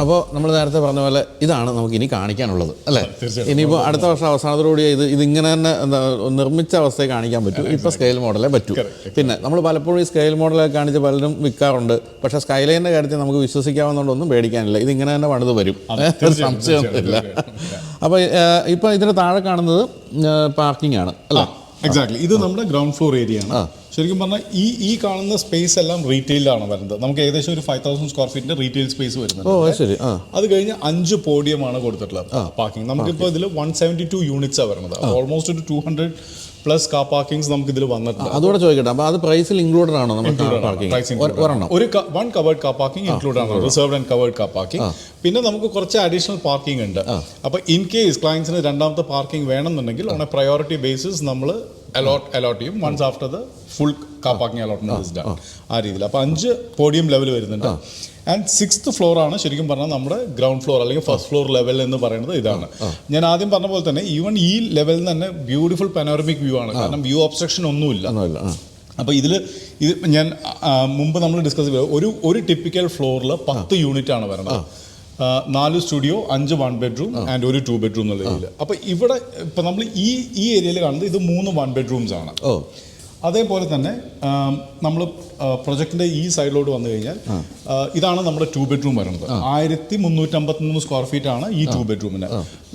അപ്പോൾ നമ്മൾ നേരത്തെ പറഞ്ഞ പോലെ ഇതാണ് നമുക്ക് ഇനി കാണിക്കാനുള്ളത് അല്ലേ? ഇനിയിപ്പോൾ അടുത്ത വർഷം അവസാനത്തോടുകൂടി ഇതിങ്ങനെ തന്നെ എന്താ നിർമ്മിച്ച അവസ്ഥയെ കാണിക്കാൻ പറ്റും. ഇപ്പോൾ സ്കെയിൽ മോഡലേ പറ്റൂ. പിന്നെ നമ്മൾ പലപ്പോഴും ഈ സ്കെയിൽ മോഡലൊക്കെ കാണിച്ച് പലരും വിൽക്കാറുണ്ട്. പക്ഷേ സ്കൈലൈനിൻ്റെ കാര്യത്തിൽ നമുക്ക് വിശ്വസിക്കാവുന്നതുകൊണ്ടൊന്നും പേടിക്കാനില്ല. ഇതിങ്ങനെ തന്നെ പണിത് വരും, സംശയമൊന്നുമില്ല. അപ്പോൾ ഇപ്പോൾ ഇതിന് താഴെ കാണുന്നത് പാർക്കിംഗ് ആണ് അല്ലേ? എക്സാക്ട്ലി. ഇത് നമ്മുടെ ഗ്രൗണ്ട് ഫ്ലോർ ഏരിയ ആണ്. ശരിക്കും പറഞ്ഞാൽ ഈ കാണുന്ന സ്പേസ് എല്ലാം റീറ്റെയിലാണ് വരുന്നത്. നമുക്ക് ഏകദേശം ഒരു 5000 സ്ക്വയർ ഫീറ്റിന്റെ റീറ്റെയിൽ സ്പേസ് വരുന്നത്. അത് കഴിഞ്ഞ് 5 പോഡിയമാണ് കൊടുത്തിട്ടുള്ളത് പാർക്കിംഗ്. നമുക്കിപ്പോൾ ഇതിൽ 172 യൂണിറ്റ്സാണ് വരുന്നത്. ഓൾമോസ്റ്റ് ഒരു 200+ കാർ പാർക്കിംഗ്സ് നമുക്ക് ഇതിൽ വന്നിട്ടുണ്ട്. അതുകൂടെ ചോദിക്കട്ടെ, അപ്പോൾ അത് പ്രൈസിൽ ഇൻക്ലൂഡഡ് ആണോ? ഒരു 1 കവേർഡ് കാർ പാർക്കിംഗ് ഇൻക്ലൂഡ് ആണ്, reserved and covered car parking. പിന്നെ നമുക്ക് കുറച്ച് അഡീഷണൽ പാർക്കിംഗ് ഉണ്ട്. അപ്പോൾ ഇൻ കേസ് ക്ലയൻസിന് രണ്ടാമത്തെ പാർക്കിംഗ് വേണമെന്നുണ്ടെങ്കിൽ ഓൺ എ പ്രയോറിറ്റി ബേസിസ് നമ്മൾ അലോട്ട് ചെയ്യും. Once after the full car parking allotment is done. ആ രീതിയിൽ. അപ്പോൾ 5 പോഡിയം ലെവൽ വരുന്നുണ്ട്. ആൻഡ് 6th ഫ്ലോർ ആണ് ശരിക്കും പറഞ്ഞാൽ നമ്മുടെ ഗ്രൗണ്ട് ഫ്ലോർ അല്ലെങ്കിൽ ഫസ്റ്റ് ഫ്ലോർ ലെവൽ എന്ന് പറയുന്നത് ഇതാണ്. ഞാൻ ആദ്യം പറഞ്ഞ പോലെ തന്നെ ഈവൻ ഈ ലെവലിൽ തന്നെ ബ്യൂട്ടിഫുൾ പനോറമിക് വ്യൂ ആണ്. കാരണം വ്യൂ ഒബ്സ്ട്രക്ഷൻ ഒന്നുമില്ല. അപ്പോൾ ഇത് ഞാൻ മുമ്പ് നമ്മൾ ഡിസ്കസ് ചെയ്ത ഒരു ടിപ്പിക്കൽ ഫ്ലോറിൽ 10 യൂണിറ്റ് ആണ് വരുന്നത്. 4 സ്റ്റുഡിയോ, 5 1 ബെഡ്റൂം ആൻഡ് ഒരു 2 ബെഡ്റൂം എന്നുള്ള രീതിയിൽ. അപ്പോൾ ഇവിടെ ഇപ്പം നമ്മൾ ഈ ഏരിയയിൽ കാണുന്നത് ഇത് 3 1 ബെഡ്റൂംസ് ആണ്. അതേപോലെ തന്നെ നമ്മൾ പ്രൊജക്ടിന്റെ ഈ സൈഡിലോട്ട് വന്നു കഴിഞ്ഞാൽ ഇതാണ് നമ്മുടെ 2 ബെഡ്റൂം വരുന്നത്. 1353 സ്ക്വയർ ഫീറ്റ് ആണ് ഈ 2 ബെഡ്റൂമിന്.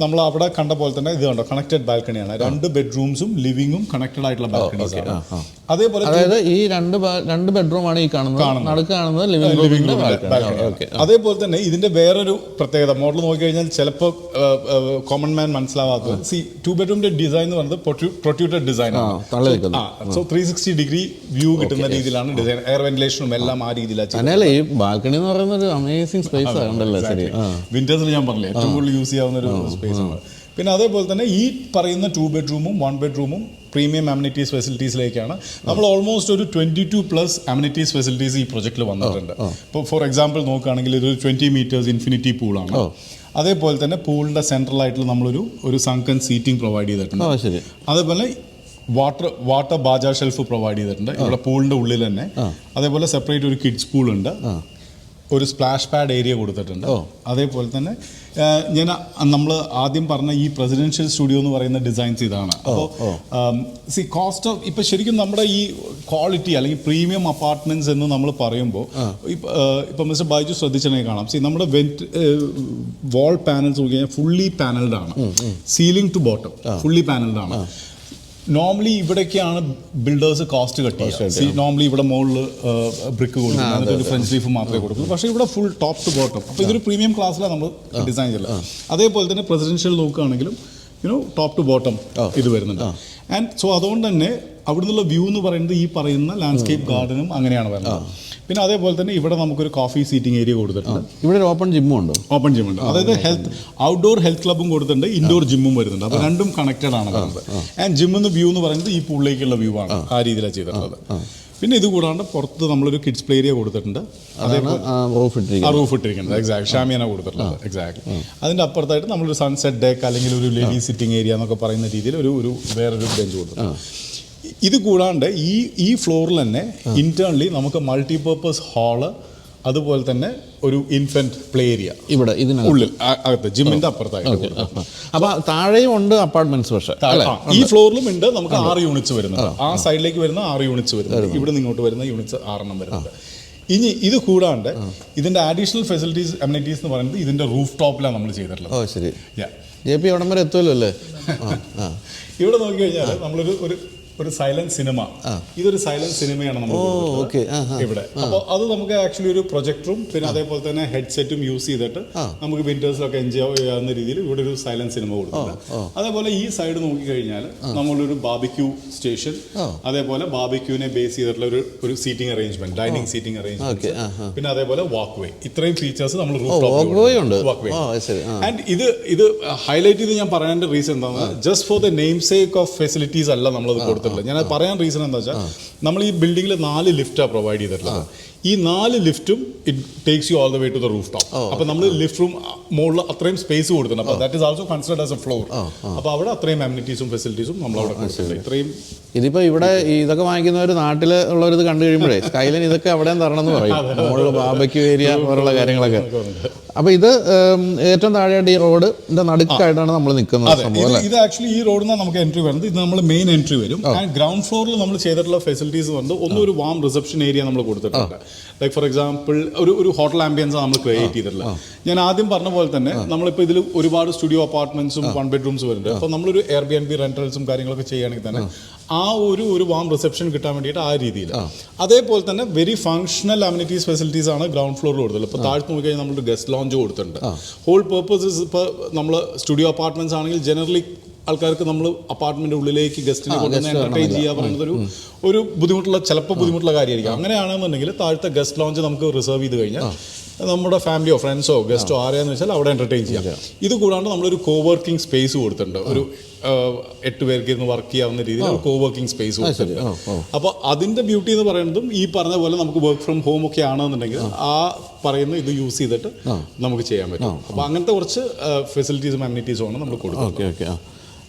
നമ്മൾ അവിടെ കണ്ട പോലെ തന്നെ ഇത് കണ്ടോ, കണക്റ്റഡ് ബാൽക്കണിയാണ്. 2 ബെഡ്റൂംസും ലിവിംഗും കണക്റ്റഡ് ആയിട്ടുള്ള ബാൽക്കണീസ് ആണ്. അതേപോലെ അതായത് ഈ രണ്ട് ബെഡ്റൂമാണ് ഈ കാണുന്നത് ലിവിംഗ് ബാൽക്കണി. അതേപോലെ തന്നെ ഇതിന്റെ വേറൊരു പ്രത്യേകത മോഡൽ നോക്കിക്കഴിഞ്ഞാൽ ചിലപ്പോൾ കോമൺ മാൻ മനസ്സിലാവാത്തത് 2 ബെഡ്റൂമിന്റെ ഡിസൈൻ എന്ന് പറയുന്നത് പ്രൊട്യൂട്ടഡ് ഡിസൈൻ ആണ്. സോ 360 ഡിഗ്രി വ്യൂ കിട്ടുന്ന രീതിയിലാണ് ഡിസൈൻ. എയർ വെന്റിലേഷനും എല്ലാം ആ രീതിയിലാണ്. ഈ ബാൽക്കണി എന്ന് പറയുന്ന ഒരു അമേസിംഗ് സ്പേസ് ആണല്ലോ. ശരി, വിന്റേഴ്സിൽ ഞാൻ പറഞ്ഞില്ലേ ഏറ്റവും കൂടുതൽ യൂസ് ചെയ്യാവുന്ന ഒരു സ്പേസ് ആണ്. പിന്നെ അതേപോലെ തന്നെ ഈ പറയുന്ന 2 ബെഡ്റൂമും 1 ബെഡ്റൂമും പ്രീമിയം അമ്യൂണിറ്റീസ് ഫെസിലിറ്റീസിലേക്കാണ്. നമ്മൾ ഓൾമോസ്റ്റ് ഒരു 22+ അമ്യൂണിറ്റീസ് ഫെസിലിറ്റീസ് ഈ പ്രൊജക്റ്റിൽ വന്നിട്ടുണ്ട്. ഇപ്പോൾ ഫോർ എക്സാമ്പിൾ നോക്കുകയാണെങ്കിൽ ഇതൊരു 20 മീറ്റേഴ്സ് ഇൻഫിനിറ്റി പൂളാണ്. അതേപോലെ തന്നെ പൂളിൻ്റെ സെൻട്രലായിട്ടുള്ള നമ്മളൊരു സങ്കൻ സീറ്റിംഗ് പ്രൊവൈഡ് ചെയ്തിട്ടുണ്ട്. അതേപോലെ വാട്ടർ ബാജ ഷെൽഫ് പ്രൊവൈഡ് ചെയ്തിട്ടുണ്ട് ഇവിടെ പൂളിൻ്റെ ഉള്ളിൽ തന്നെ. അതേപോലെ സെപ്പറേറ്റ് ഒരു കിഡ്സ് പൂൾ ഉണ്ട്, ഒരു സ്പ്ലാഷ് പാഡ് ഏരിയ കൊടുത്തിട്ടുണ്ട്. അതേപോലെ തന്നെ നമ്മൾ ആദ്യം പറഞ്ഞ ഈ പ്രസിഡൻഷ്യൽ സ്റ്റുഡിയോ എന്ന് പറയുന്ന ഡിസൈൻസ് ഇതാണ്. അപ്പോൾ കോസ്റ്റ് ഓഫ് ഇപ്പം ശരിക്കും നമ്മുടെ ഈ ക്വാളിറ്റി അല്ലെങ്കിൽ പ്രീമിയം അപ്പാർട്ട്മെന്റ്സ് എന്ന് നമ്മൾ പറയുമ്പോൾ ഇപ്പം മിസ്റ്റർ ബൈജു ശ്രദ്ധിച്ചിട്ടുണ്ടെങ്കിൽ കാണാം, നമ്മുടെ വാൾ പാനൽസ് നോക്കി കഴിഞ്ഞാൽ ഫുള്ളി പാനൽഡ് ആണ്. Ceiling to bottom fully panelled ആണ്. നോർമലി ഇവിടേക്കാണ് ബിൽഡേഴ്സ് കോസ്റ്റ് കട്ടി. നോർമലി ഇവിടെ മുകളിൽ ബ്രിക്ക് കൊടുക്കും, എന്നിട്ട് ഒരു ഫ്രഞ്ച് ലീഫ് മാത്രമേ കൊടുക്കുള്ളൂ. പക്ഷേ ഇവിടെ ഫുൾ ടോപ്പ് ടു ബോട്ടം. അപ്പോൾ ഇതൊരു പ്രീമിയം ക്ലാസ്സിലാണ് നമ്മൾ ഡിസൈൻ ചെയ്യുന്നത്. അതേപോലെ തന്നെ പ്രസിഡൻഷ്യൽ നോക്കുകയാണെങ്കിലും ടോപ്പ് ടു ബോട്ടം ഇത് വരുന്നുണ്ട്. ആൻഡ് സോ അതുകൊണ്ട് തന്നെ അവിടെ നിന്നുള്ള വ്യൂ എന്ന് പറയുന്നത് ഈ പറയുന്ന ലാൻഡ്സ്കേപ്പ് ഗാർഡനും അങ്ങനെയാണ് വരുന്നത്. പിന്നെ അതേപോലെ തന്നെ ഇവിടെ നമുക്കൊരു കോഫി സീറ്റിംഗ് ഏരിയ കൊടുത്തിട്ടുണ്ട്. ഇവിടെ ഒരു ഓപ്പൺ ജിമ്മും ഉണ്ട്. ഓപ്പൺ ജിമ്മുണ്ട്, അതായത് ഔട്ട്ഡോർ ഹെൽത്ത് ക്ലബ്ബും കൊടുത്തിട്ടുണ്ട്, ഇൻഡോർ ജിമ്മും വരുന്നുണ്ട്. അപ്പോൾ രണ്ടും കണക്റ്റഡ് ആണ് വരുന്നത്. ആൻഡ് ജിമ്മിന്ന് വ്യൂ എന്ന് പറയുന്നത് ഈ പൂളിലേക്കുള്ള വ്യൂ ആണ്, ആ രീതിയിലാണ് ചെയ്തിട്ടുള്ളത്. പിന്നെ ഇത് കൂടാണ്ട് പുറത്ത് നമ്മളൊരു കിഡ്സ് പ്ലേ ഏരിയ കൊടുത്തിട്ടുണ്ട്, റൂഫ് ഇട്ടിരിക്കുന്നത്. എക്സാക്ട് ഷാമിയാന കൊടുത്തിട്ടുള്ളത്. എക്സാക്ട് അതിൻ്റെ അപ്പുറത്തായിട്ട് നമ്മളൊരു സൺസെറ്റ് ഡെക്ക് അല്ലെങ്കിൽ ഒരു ലേഡി സിറ്റിംഗ് ഏരിയ എന്നൊക്കെ പറയുന്ന രീതിയിൽ ഒരു വേറൊരു ബെഞ്ച് കൊടുത്തിട്ടുണ്ട്. ഇത് കൂടാണ്ട് ഈ ഫ്ലോറിൽ തന്നെ ഇന്റേണലി നമുക്ക് മൾട്ടിപർപ്പസ് ഹാള്, അതുപോലെ തന്നെ ഒരു ഇൻഫന്റ് പ്ലേ ഏരിയ ഇവിടെ ഉള്ളിൽ അകത്ത് ജിമ്മിന്റെ അപ്പുറത്തായിട്ട്. അപ്പൊ താഴെയും ഉണ്ട് അപ്പാർട്ട്മെന്റ്സ്. പക്ഷേ ഈ ഫ്ലോറിലും ഉണ്ട് നമുക്ക് 6 യൂണിറ്റ്സ് വരുന്നുണ്ട്. ആ സൈഡിലേക്ക് വരുന്ന 6 യൂണിറ്റ്സ് വരുന്നുണ്ട്, ഇവിടെ നിന്ന് ഇങ്ങോട്ട് വരുന്ന യൂണിറ്റ്സ് 6 വരുന്നുണ്ട്. ഇനി ഇത് കൂടാണ്ട് ഇതിന്റെ അഡീഷണൽ ഫെസിലിറ്റീസ് അമ്യൂണിറ്റീസ് എന്ന് പറയുന്നത് ഇതിന്റെ റൂഫ് ടോപ്പിലാണ് നമ്മൾ ചെയ്തിട്ടുള്ളത്. ഓ ശരി. JP എവിടം വരെ എത്തുമല്ലോ അല്ലേ? ഇവിടെ നോക്കി കഴിഞ്ഞാൽ നമ്മളൊരു ഒരു സൈലന്റ് സിനിമ, ഇതൊരു സൈലന്റ് സിനിമയാണ് നമ്മൾ ഇവിടെ. അപ്പോൾ അത് നമുക്ക് ആക്ച്വലി ഒരു പ്രൊജക്ടറും പിന്നെ അതേപോലെ തന്നെ ഹെഡ്സെറ്റും യൂസ് ചെയ്തിട്ട് നമുക്ക് വിന്റേഴ്സിലൊക്കെ എൻജോയ് ചെയ്യാവുന്ന രീതിയിൽ ഇവിടെ ഒരു സൈലന്റ് സിനിമ കൊടുക്കുന്നുണ്ട്. അതേപോലെ ഈ സൈഡ് നോക്കിക്കഴിഞ്ഞാൽ നമ്മളൊരു ബാർബിക്യൂ സ്റ്റേഷൻ, അതേപോലെ ബാർബിക്യൂവിനെ ബേസ് ചെയ്തിട്ടുള്ള ഒരു seating arrangement, dining seating arrangement, പിന്നെ അതേപോലെ വാക്ക് വേ, ഇത്രയും ഫീച്ചേഴ്സ് നമ്മൾ ആൻഡ് ഇത് ഹൈലൈറ്റ് ചെയ്ത് ഞാൻ പറയാനുള്ള റീസൺ എന്താണ്, just for the name sake of facilities അല്ല നമ്മളത് കൊടുത്തിട്ടുള്ളത്. ഞാൻ പറയാൻ റീസൺ എന്താ വെച്ചാൽ നമ്മൾ ഈ ബിൽഡിംഗിൽ 4 ലിഫ്റ്റാണ് പ്രൊവൈഡ് ചെയ്തിട്ടുള്ളത്. ഈ 4 ലിഫ്റ്റും it takes you all the way to the roof top. അപ്പൊ നമ്മൾ ലിഫ്റ്റ് റൂം മുകളിൽ അത്രയും സ്പേസ് കൊടുത്തിട്ടുണ്ട്. അപ്പോൾ that is also considered as a floor. അപ്പോൾ അവിടെ അത്രയും അമ്യൂണിറ്റീസും ഫെസിലിറ്റീസും നമ്മൾ അവിടെ കൊടുത്തിട്ടുണ്ട്. ഇത്രയും ഇതിപ്പോ ഇവിടെ ഇതൊക്കെ വാങ്ങിക്കുന്നവർ നാട്ടിൽ ഉള്ളവരിത് കണ്ടു കഴിയുമ്പോഴേ സ്കൈലൈൻ ഇതൊക്കെ എവിടെയും തരണം എന്ന് പറയും. മുകളിൽ ബാർബക്യൂ ഏരിയ പോലുള്ള കാര്യങ്ങളൊക്കെ. അപ്പൊ ഇത് ഏറ്റവും താഴെയായിട്ട് ഈ റോഡിന്റെ നടുക്കായിട്ടാണ് നമ്മൾ നിൽക്കുന്നത്. ഇത് ആക്ച്വലി ഈ റോഡിൽ നിന്നാണ് നമുക്ക് എൻട്രി വരുന്നത്. ഇത് നമ്മൾ മെയിൻ എൻട്രി വരും. ആൻഡ് ഗ്രൗണ്ട് ഫ്ലോറിൽ നമ്മൾ ചെയ്തിട്ടുള്ള ഫെസിലിറ്റീസ് വന്ന് ഒരു വാം റിസപ്ഷൻ ഏരിയ നമ്മൾ കൊടുത്തിട്ടുണ്ട്. ലൈക്ക് ഫോർ എക്സാമ്പിൾ ഒരു ഹോട്ടൽ ആംബിയൻസ് നമ്മൾ ക്രിയേറ്റ് ചെയ്തിട്ടുള്ളത്. ഞാൻ ആദ്യം പറഞ്ഞ പോലെ തന്നെ നമ്മളിപ്പോൾ ഇതിൽ ഒരുപാട് സ്റ്റുഡിയോ അപ്പാർട്ട്മെന്റ്സും 1 ബെഡ്റൂംസ് വരുന്നുണ്ട്. അപ്പോൾ നമ്മളൊരു Airbnb റെന്റൽസും കാര്യങ്ങളൊക്കെ ചെയ്യുകയാണെങ്കിൽ തന്നെ ആ ഒരു വാം റിസപ്ഷൻ കിട്ടാൻ വേണ്ടിയിട്ട് ആ രീതിയിൽ. അതേപോലെ തന്നെ വെരി ഫങ്ഷണൽ അമ്യൂണിറ്റീസ് ഫെസിലിറ്റീസ് ആണ് ഗ്രൗണ്ട് ഫ്ലോറിൽ കൊടുത്തത്. ഇപ്പോൾ താഴത്ത് നോക്കി കഴിഞ്ഞാൽ നമ്മളൊരു ഗസ്റ്റ് ലോഞ്ച് കൊടുത്തിട്ടുണ്ട്. ഹോൾ പർപ്പസ് ഇപ്പോൾ നമ്മൾ സ്റ്റുഡിയോ അപ്പാർട്ട്മെന്റ്സ് ആണെങ്കിൽ ജനറലി ആൾക്കാർക്ക് നമ്മൾ അപ്പാർട്ട്മെന്റ് ഉള്ളിലേക്ക് ഗസ്റ്റിനെ കൊണ്ടുവന്ന് എന്റർടൈൻ ചെയ്യുക പറയുന്നത് ഒരു ബുദ്ധിമുട്ടുള്ള കാര്യമായിരിക്കും. അങ്ങനെയാണെന്നുണ്ടെങ്കിൽ താഴത്തെ ഗസ്റ്റ് ലോഞ്ച് നമുക്ക് റിസർവ് ചെയ്ത് കഴിഞ്ഞാൽ നമ്മുടെ ഫാമിലിയോ ഫ്രണ്ട്സോ ഗസ്റ്റോ ആരെയാന്ന് വെച്ചാൽ അവിടെ എന്റർടൈൻ ചെയ്യാം. ഇത് കൂടാണ്ട് നമ്മളൊരു കോവർക്കിംഗ് സ്പേസ് കൊടുത്തിട്ടുണ്ട്. ഒരു 8 പേർക്ക് ഇരുന്ന് വർക്ക് ചെയ്യാവുന്ന രീതിയിൽ ഒരു കോവർക്കിംഗ് സ്പേസ് കൊടുത്തിട്ടുണ്ട്. അപ്പോൾ അതിന്റെ ബ്യൂട്ടി എന്ന് പറയുന്നതും ഈ പറഞ്ഞ പോലെ നമുക്ക് വർക്ക് ഫ്രം ഹോം ഒക്കെ ആണെന്നുണ്ടെങ്കിൽ ആ പറയുന്ന ഇത് യൂസ് ചെയ്തിട്ട് നമുക്ക് ചെയ്യാൻ പറ്റും. അപ്പോൾ അങ്ങനത്തെ കുറച്ച് ഫെസിലിറ്റീസും അമ്യൂണിറ്റീസും ആണ് നമ്മൾ കൊടുക്കുന്നത്.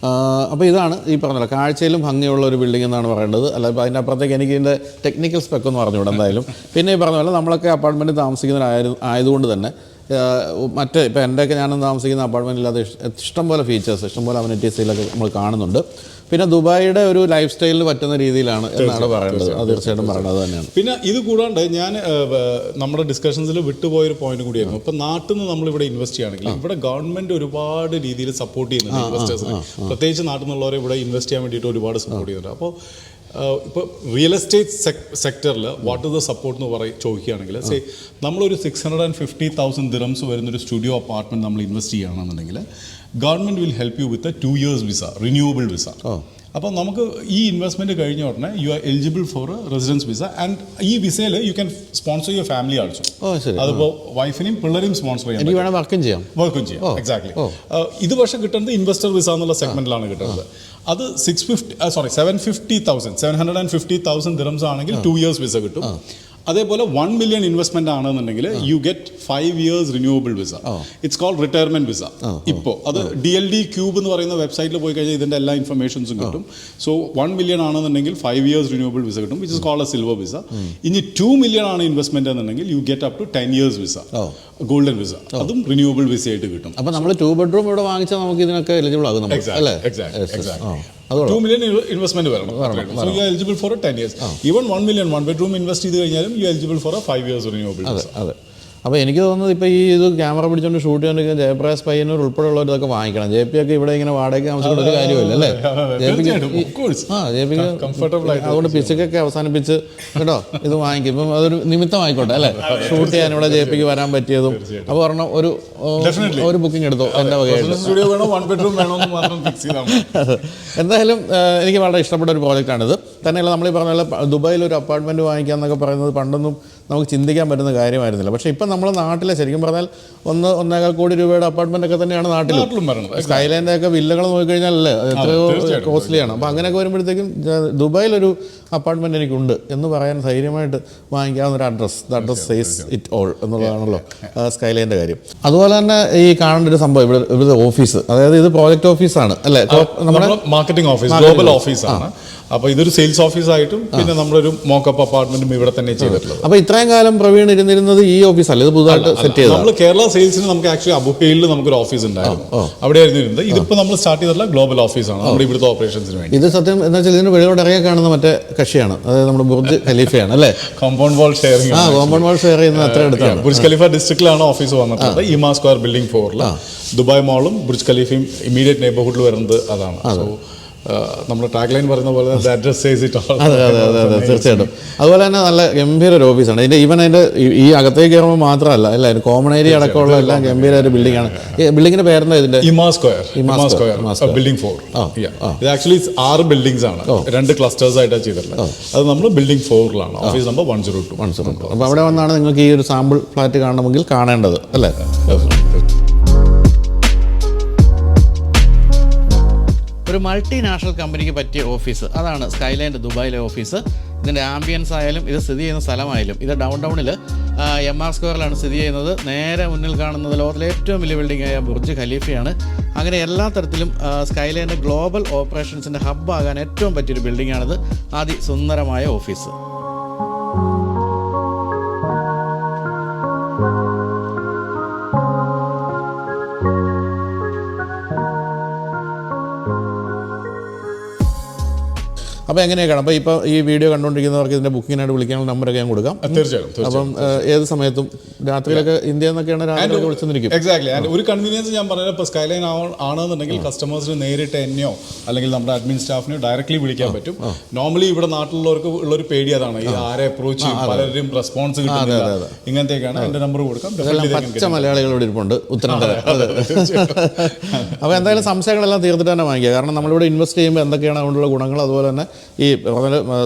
അപ്പോൾ ഇതാണ് ഈ പറഞ്ഞല്ലോ കാഴ്ചയിലും ഭംഗിയുള്ള ഒരു ബിൽഡിംഗ് എന്നാണ് പറയേണ്ടത്. അല്ല ഇപ്പോൾ അതിൻ്റെ അപ്പുറത്തേക്ക് എനിക്ക് ഇതിൻ്റെ ടെക്നിക്കൽ സ്പെക്ക് എന്ന് പറഞ്ഞുകൂടെ എന്തായാലും. പിന്നെ ഈ പറഞ്ഞ പോലെ നമ്മളൊക്കെ അപ്പാർട്ട്മെൻറ്റിൽ താമസിക്കുന്നവരായതുകൊണ്ട് തന്നെ മറ്റ് ഇപ്പോൾ എൻ്റെയൊക്കെ ഞാനും താമസിക്കുന്ന അപ്പാർട്ട്മെൻറ്റിൽ അത് ഇഷ്ടംപോലെ ഫീച്ചേഴ്സ്, ഇഷ്ടംപോലെ അമ്യൂണിറ്റീസിലൊക്കെ നമ്മൾ കാണുന്നുണ്ട്. പിന്നെ ദുബായിയുടെ ഒരു ലൈഫ് സ്റ്റൈലിന് പറ്റുന്ന രീതിയിലാണ് എന്നാണ് പറയേണ്ടത്. അത് തീർച്ചയായിട്ടും പറയേണ്ടത് തന്നെയാണ്. പിന്നെ ഇത് കൂടാണ്ട് ഞാൻ നമ്മുടെ ഡിസ്കഷൻസിൽ വിട്ടുപോയൊരു പോയിന്റ് കൂടിയായിരുന്നു. ഇപ്പം നാട്ടിൽ നിന്ന് നമ്മളിവിടെ ഇൻവെസ്റ്റ് ചെയ്യുകയാണെങ്കിൽ ഇവിടെ ഗവൺമെന്റ് ഒരുപാട് രീതിയിൽ സപ്പോർട്ട് ചെയ്യുന്നുണ്ട് ഇൻവെസ്റ്റേഴ്സിനെ. പ്രത്യേകിച്ച് നാട്ടിൽ നിന്നുള്ളവരെ ഇവിടെ ഇൻവെസ്റ്റ് ചെയ്യാൻ വേണ്ടിയിട്ട് ഒരുപാട് സപ്പോർട്ട് ചെയ്യുന്നുണ്ട്. അപ്പോൾ ഇപ്പോൾ റിയൽ എസ്റ്റേറ്റ് സെക്ടറിൽ വാട്ട് ഇസ് ദ സപ്പോർട്ട് എന്ന് ചോദിക്കുകയാണെങ്കിൽ നമ്മളൊരു 650,000 ദിറംസ് വരുന്നൊരു സ്റ്റുഡിയോ അപ്പാർട്ട്മെന്റ് നമ്മൾ ഇൻവെസ്റ്റ് ചെയ്യുകയാണെന്നുണ്ടെങ്കിൽ government will help you with 2 years visa, renewable visa. അപ്പോൾ നമുക്ക് ഈ ഇൻവെസ്റ്റ്മെന്റ് കഴിഞ്ഞ ഉടനെ you are eligible for residence visa. And ഈ വിസയിൽ you can sponsor your family also. അതിപ്പോൾ വൈഫിനെയും പിള്ളേരെയും സ്പോൺസർ ചെയ്യാം, വർക്കും ചെയ്യാം. എക്സാക്ട്ലി. ഇത് പക്ഷേ കിട്ടുന്നത് ഇൻവെസ്റ്റർ വിസ എന്നുള്ള സെഗ്മെന്റിലാണ് കിട്ടുന്നത്. അത് 750,000 ദിറംസ് ആണെങ്കിൽ 2 years വിസ കിട്ടും. അതേപോലെ 1 million ഇൻവെസ്റ്റ്മെന്റ് ആണെന്നുണ്ടെങ്കിൽ you get 5 years renewable visa. It's called retirement visa. ഇപ്പോൾ അത് DLD Cube എന്ന് പറയുന്ന വെബ്സൈറ്റിൽ പോയി കഴിഞ്ഞാൽ ഇതിന്റെ എല്ലാ ഇൻഫർമേഷൻസും കിട്ടും. സോ 1 million ആണെന്നുണ്ടെങ്കിൽ 5 years റിന്യൂവബിൾ വിസ കിട്ടും, which is called a silver visa. ഇനി 2 million ആണ് ഇൻവെസ്റ്റ്മെന്റ് എന്നുണ്ടെങ്കിൽ you get up to 10 years visa, golden visa. അതും റിന്യൂവബിൾ വിസ ആയിട്ട് കിട്ടും. അപ്പോൾ നമ്മൾ 2 bedroom ഇവിടെ വാങ്ങിച്ചാൽ നമുക്ക് ഇതിനൊക്കെ എലിജിബിൾ ആകും. 2 million ഇൻവെസ്റ്റ്മെന്റ് വരണം. So you are eligible for 10 years. Even 1 million 1 bedroom invest ചെയ്ത് കഴിഞ്ഞാലും you eligible for 5 years renewable. അതെ. അപ്പോൾ എനിക്ക് തോന്നുന്നത് ഇപ്പോൾ ഈ ഇത് ക്യാമറ പിടിച്ചുകൊണ്ട് ഷൂട്ട് ചെയ്യാൻ ജയപ്രകാശ് പയ്യന്നൂർ ഉൾപ്പെടെയുള്ളവർ ഇതൊക്കെ വാങ്ങിക്കണം. JP ഒക്കെ ഇവിടെ ഇങ്ങനെ വാടകയ്ക്ക് താമസിക്കുന്ന ഒരു കാര്യമില്ല അല്ലേ? JPക്ക് അതുകൊണ്ട് പിച്ചക്കൊക്കെ അവസാനിപ്പിച്ച് കേട്ടോ ഇത് വാങ്ങിക്കും. ഇപ്പം അതൊരു നിമിത്തമായിക്കോട്ടെ അല്ലേ, ഷൂട്ട് ചെയ്യാൻ ഇവിടെ JPക്ക് വരാൻ പറ്റിയതും. അപ്പോൾ പറഞ്ഞ ഒരു ബുക്കിംഗ് എടുത്തോ എൻ്റെ വകയായിട്ട്. എന്തായാലും എനിക്ക് വളരെ ഇഷ്ടപ്പെട്ട ഒരു പ്രോജക്റ്റാണിത്. തന്നെയല്ല നമ്മൾ ഈ പറഞ്ഞ പോലെ ദുബായിൽ ഒരു അപ്പാർട്ട്മെൻറ്റ് വാങ്ങിക്കുക എന്നൊക്കെ പറയുന്നത് പണ്ടൊന്നും നമുക്ക് ചിന്തിക്കാൻ പറ്റുന്ന കാര്യമായിരുന്നില്ല. പക്ഷേ ഇപ്പം നമ്മുടെ നാട്ടിലെ ശരിക്കും പറഞ്ഞാൽ 1.25 കോടി രൂപയുടെ അപ്പാർട്ട്മെൻറ്റൊക്കെ തന്നെയാണ് നാട്ടിലും സ്കൈലൈൻ്റെ ഒക്കെ വില്ലകൾ നോക്കിക്കഴിഞ്ഞാലല്ലേ എത്രയോ കോസ്റ്റ്ലിയാണ്. അപ്പോൾ അങ്ങനെയൊക്കെ വരുമ്പോഴത്തേക്കും ദുബായിലൊരു അപ്പാർട്ട്മെൻറ്റ് എനിക്കുണ്ട് എന്ന് പറയാൻ ധൈര്യമായിട്ട് വാങ്ങിക്കാവുന്ന ഒരു അഡ്രസ് സേസ് ഇറ്റ് ഓൾ എന്നുള്ളതാണല്ലോ സ്കൈലൈൻ്റെ കാര്യം. അതുപോലെ തന്നെ ഈ കാണേണ്ട ഒരു സംഭവം ഇവിടുത്തെ ഓഫീസ്, അതായത് ഇത് പ്രോജക്റ്റ് ഓഫീസാണ് അല്ലേ, നമ്മുടെ മാർക്കറ്റിംഗ് ഓഫീസ്, ഗ്ലോബൽ ഓഫീസാണ്. അപ്പോൾ ഇതൊരു സെയിൽസ് ഓഫീസായിട്ടും പിന്നെ നമ്മളൊരു മോക്കപ്പ് അപ്പാർട്ട്മെന്റും ഇവിടെ തന്നെ ചെയ്തിട്ടുള്ളത്. അപ്പോൾ ഇത്രയും കാലം പ്രവീൺ ഇരുന്നിരുന്നത് ഈ ഓഫീസല്ല, ഇത് പുതുതായിട്ട് സെറ്റ് ചെയ്തത്? നമ്മൾ കേരള സെയിൽസിന് നമുക്ക് ആക്ച്വലി അബുഹയിൽ നമുക്കൊരു ഓഫീസ് ഉണ്ടായിരുന്നു, അവിടെയായിരുന്നു ഇരുന്നത്. ഇതിപ്പോൾ നമ്മൾ സ്റ്റാർട്ട് ചെയ്തിട്ടുള്ള ഗ്ലോബൽ ഓഫീസാണ് നമ്മുടെ ഇവിടുത്തെ ഓപ്പറേഷൻസിന് വേണ്ടി. ഇത് സത്യം എന്താ വെച്ചാൽ ഇതിന് വെളിയോട് ഇറങ്ങി കാണുന്ന മറ്റേ കക്ഷിയാണ്, അതായത് നമ്മുടെ ബുർജ് ഖലീഫയാണ് അല്ലേ, compound wall sharing. Compound wall share ചെയ്യുന്നത് അത്ര അടുത്താണ്. ബുർജ് ഖലീഫ ഡിസ്ട്രിക്റ്റിലാണ് ഓഫീസ് വന്നിട്ടുള്ളത്, ഇമാ സ്ക്വയർ ബിൽഡിംഗ് 4-ൽ. ദുബായ് മോളും ബുർജ് ഖലീഫയും ഇമീഡിയറ്റ് നെയ്ബർഹുഡിൽ വരുന്നത് അതാണ്. സോ നമ്മുടെ ടാഗ് ലൈൻ പറയുന്ന പോലെ അതെ തീർച്ചയായിട്ടും. അതുപോലെ തന്നെ നല്ല ഗംഭീര ഒരു ഓഫീസാണ് ഇതിൻ്റെ. ഈവൻ അതിൻ്റെ ഈ അകത്തേക്ക് കയറുമ്പോൾ മാത്രമല്ല എല്ലാവരും കോമൺ ഏരിയ അടക്കമുള്ള എല്ലാം ഗംഭീര ഒരു ബിൽഡിംഗ് ആണ്. ഈ ബിൽഡിങ്ങിന്റെ പേരെന്താ ഇതിന്റെ? ഇമാ സ്ക്വയർ ബിൽഡിംഗ് 4. ഇത് ആക്ച്വലി 6 ബിൽഡിംഗ്സ് ആണ്, 2 ക്ലസ്റ്റേഴ്സ് ആയിട്ടാണ് ചെയ്തിട്ടുള്ളത്. അത് നമ്മൾ ബിൽഡിംഗ് 4-ലാണ്, ഓഫീസ് നമ്പർ 102. അപ്പോൾ അവിടെ വന്നാണ് നിങ്ങൾക്ക് ഈ ഒരു സാമ്പിൾ ഫ്ലാറ്റ് കാണണമെങ്കിൽ കാണേണ്ടത് അല്ലേ. ഒരു മൾട്ടിനാഷണൽ കമ്പനിക്ക് പറ്റിയ ഓഫീസ്, അതാണ് സ്കൈലൈൻ്റെ ദുബായിലെ ഓഫീസ്. ഇതിൻ്റെ ആംബിയൻസ് ആയാലും ഇത് സ്ഥിതി ചെയ്യുന്ന സ്ഥലമായാലും ഇത് ഡൗൺ ടൗണിൽ MR സ്ക്വയറിലാണ് സ്ഥിതി ചെയ്യുന്നത്. നേരെ മുന്നിൽ കാണുന്നത് ലോകത്തിലെ ഏറ്റവും വലിയ ബിൽഡിംഗായ ബുർജ് ഖലീഫയാണ്. അങ്ങനെ എല്ലാ തരത്തിലും സ്കൈലൈൻ്റെ ഗ്ലോബൽ ഓപ്പറേഷൻസിൻ്റെ ഹബ്ബാകാൻ ഏറ്റവും പറ്റിയൊരു ബിൽഡിംഗാണിത്. അതിസുന്ദരമായ ഓഫീസ്. അപ്പോൾ എങ്ങനെയൊക്കെയാണ്? അപ്പോൾ ഇപ്പോൾ ഈ വീഡിയോ കണ്ടുകൊണ്ടിരിക്കുന്നവർക്ക് ഇതിൻ്റെ ബുക്കിങ്ങിനായിട്ട് വിളിക്കാനുള്ള നമ്പറൊക്കെ ഞാൻ കൊടുക്കാം. തീർച്ചയായും. അപ്പം ഏത് സമയത്തും രാത്രിയിലൊക്കെ ഇന്ത്യ എന്നൊക്കെയാണ് രാത്രി വിളിച്ചെന്നിരിക്കും. എക്സാക്ട്ലി. ആൻഡ് ഒരു കൺവീനിയൻസ് ഞാൻ പറഞ്ഞത്, ഇപ്പോൾ സ്കൈലൈൻ ആണെന്നുണ്ടെങ്കിൽ കസ്റ്റമേഴ്സിന് നേരിട്ട് എന്നെയോ അല്ലെങ്കിൽ നമ്മുടെ അഡ്മിൻ സ്റ്റാഫിനെയോ ഡയറക്റ്റ്ലി വിളിക്കാൻ പറ്റും. നോർമലി ഇവിടെ നാട്ടിലുള്ളവർക്ക് ഉള്ളൊരു പേടി അതാണ്, ഈ ആരെ അപ്രോച്ച് ചെയ്യും, പലരും റെസ്പോൺസ് കിട്ടുന്നില്ല, ഇങ്ങനത്തെയൊക്കെയാണ്. എൻ്റെ നമ്പർ കൊടുക്കാം. പച്ച മലയാളികൾ ഇവിടെ ഇരിപ്പുണ്ട്, ഉത്തരം തരാം. അപ്പോൾ എന്തായാലും സംശയങ്ങളെല്ലാം തീർത്തിട്ട് തന്നെ വാങ്ങിക്കുക. കാരണം നമ്മളിവിടെ ഇൻവെസ്റ്റ് ചെയ്യുമ്പോൾ എന്തൊക്കെയാണ് അതുകൊണ്ടുള്ള ഗുണങ്ങൾ, അതുപോലെ തന്നെ ഈ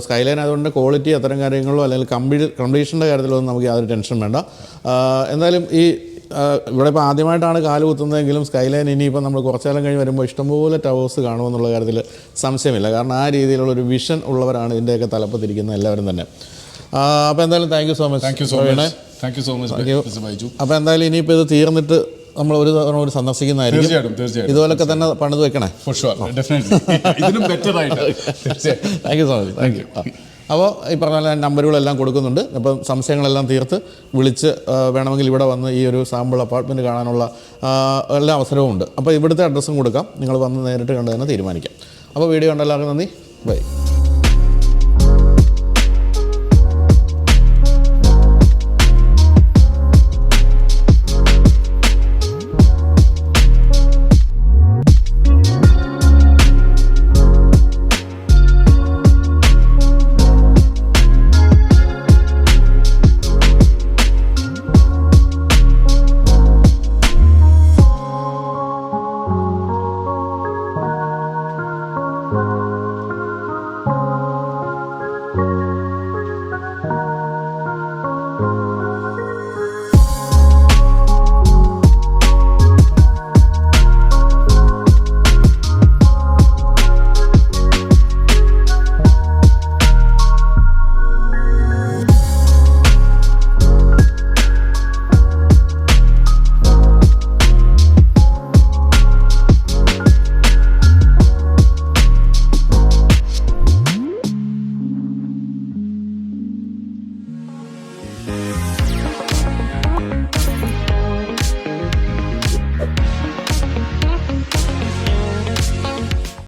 സ്കൈലൈൻ ആയതുകൊണ്ട് ക്വാളിറ്റി അത്തരം കാര്യങ്ങളോ അല്ലെങ്കിൽ കംപ്ലീഷൻ്റെ കാര്യത്തിലൊന്നും നമുക്ക് യാതൊരു ടെൻഷൻ വേണ്ട. എന്തായാലും ഈ ഇവിടെ ഇപ്പോൾ ആദ്യമായിട്ടാണ് കാല് കുത്തുന്നതെങ്കിലും സ്കൈലൈൻ ഇനിയിപ്പോൾ നമ്മൾ കുറച്ചാലും കഴിഞ്ഞ് വരുമ്പോൾ ഇഷ്ടംപോലെ ടവേഴ്സ് കാണുമെന്നുള്ള കാര്യത്തിൽ സംശയമില്ല. കാരണം ആ രീതിയിലുള്ളൊരു വിഷൻ ഉള്ളവരാണ് ഇതിൻ്റെയൊക്കെ തലപ്പത്തിരിക്കുന്ന എല്ലാവരും തന്നെ. അപ്പോൾ എന്തായാലും താങ്ക് യു സോ മച്ച്. അപ്പോൾ എന്തായാലും ഇനിയിപ്പോൾ ഇത് തീർന്നിട്ട് നമ്മൾ ഒരു തവണ ഒരു സന്ദർശിക്കുന്നതായിരിക്കും. ഇതുപോലൊക്കെ തന്നെ പണിത് വെക്കണേ. Thank you so much. Thank you. അപ്പോൾ ഈ പറഞ്ഞ നമ്പറുകളെല്ലാം കൊടുക്കുന്നുണ്ട്. അപ്പം സംശയങ്ങളെല്ലാം തീർത്ത് വിളിച്ച് വേണമെങ്കിൽ ഇവിടെ വന്ന് ഈ ഒരു സാമ്പിൾ അപ്പാർട്ട്മെൻറ്റ് കാണാനുള്ള എല്ലാ അവസരവും ഉണ്ട്. അപ്പോൾ ഇവിടുത്തെ അഡ്രസ്സും കൊടുക്കാം, നിങ്ങൾ വന്ന് നേരിട്ട് കണ്ട് തന്നെ തീരുമാനിക്കാം. അപ്പോൾ വീഡിയോ കണ്ട എല്ലാവർക്കും നന്ദി. ബൈ.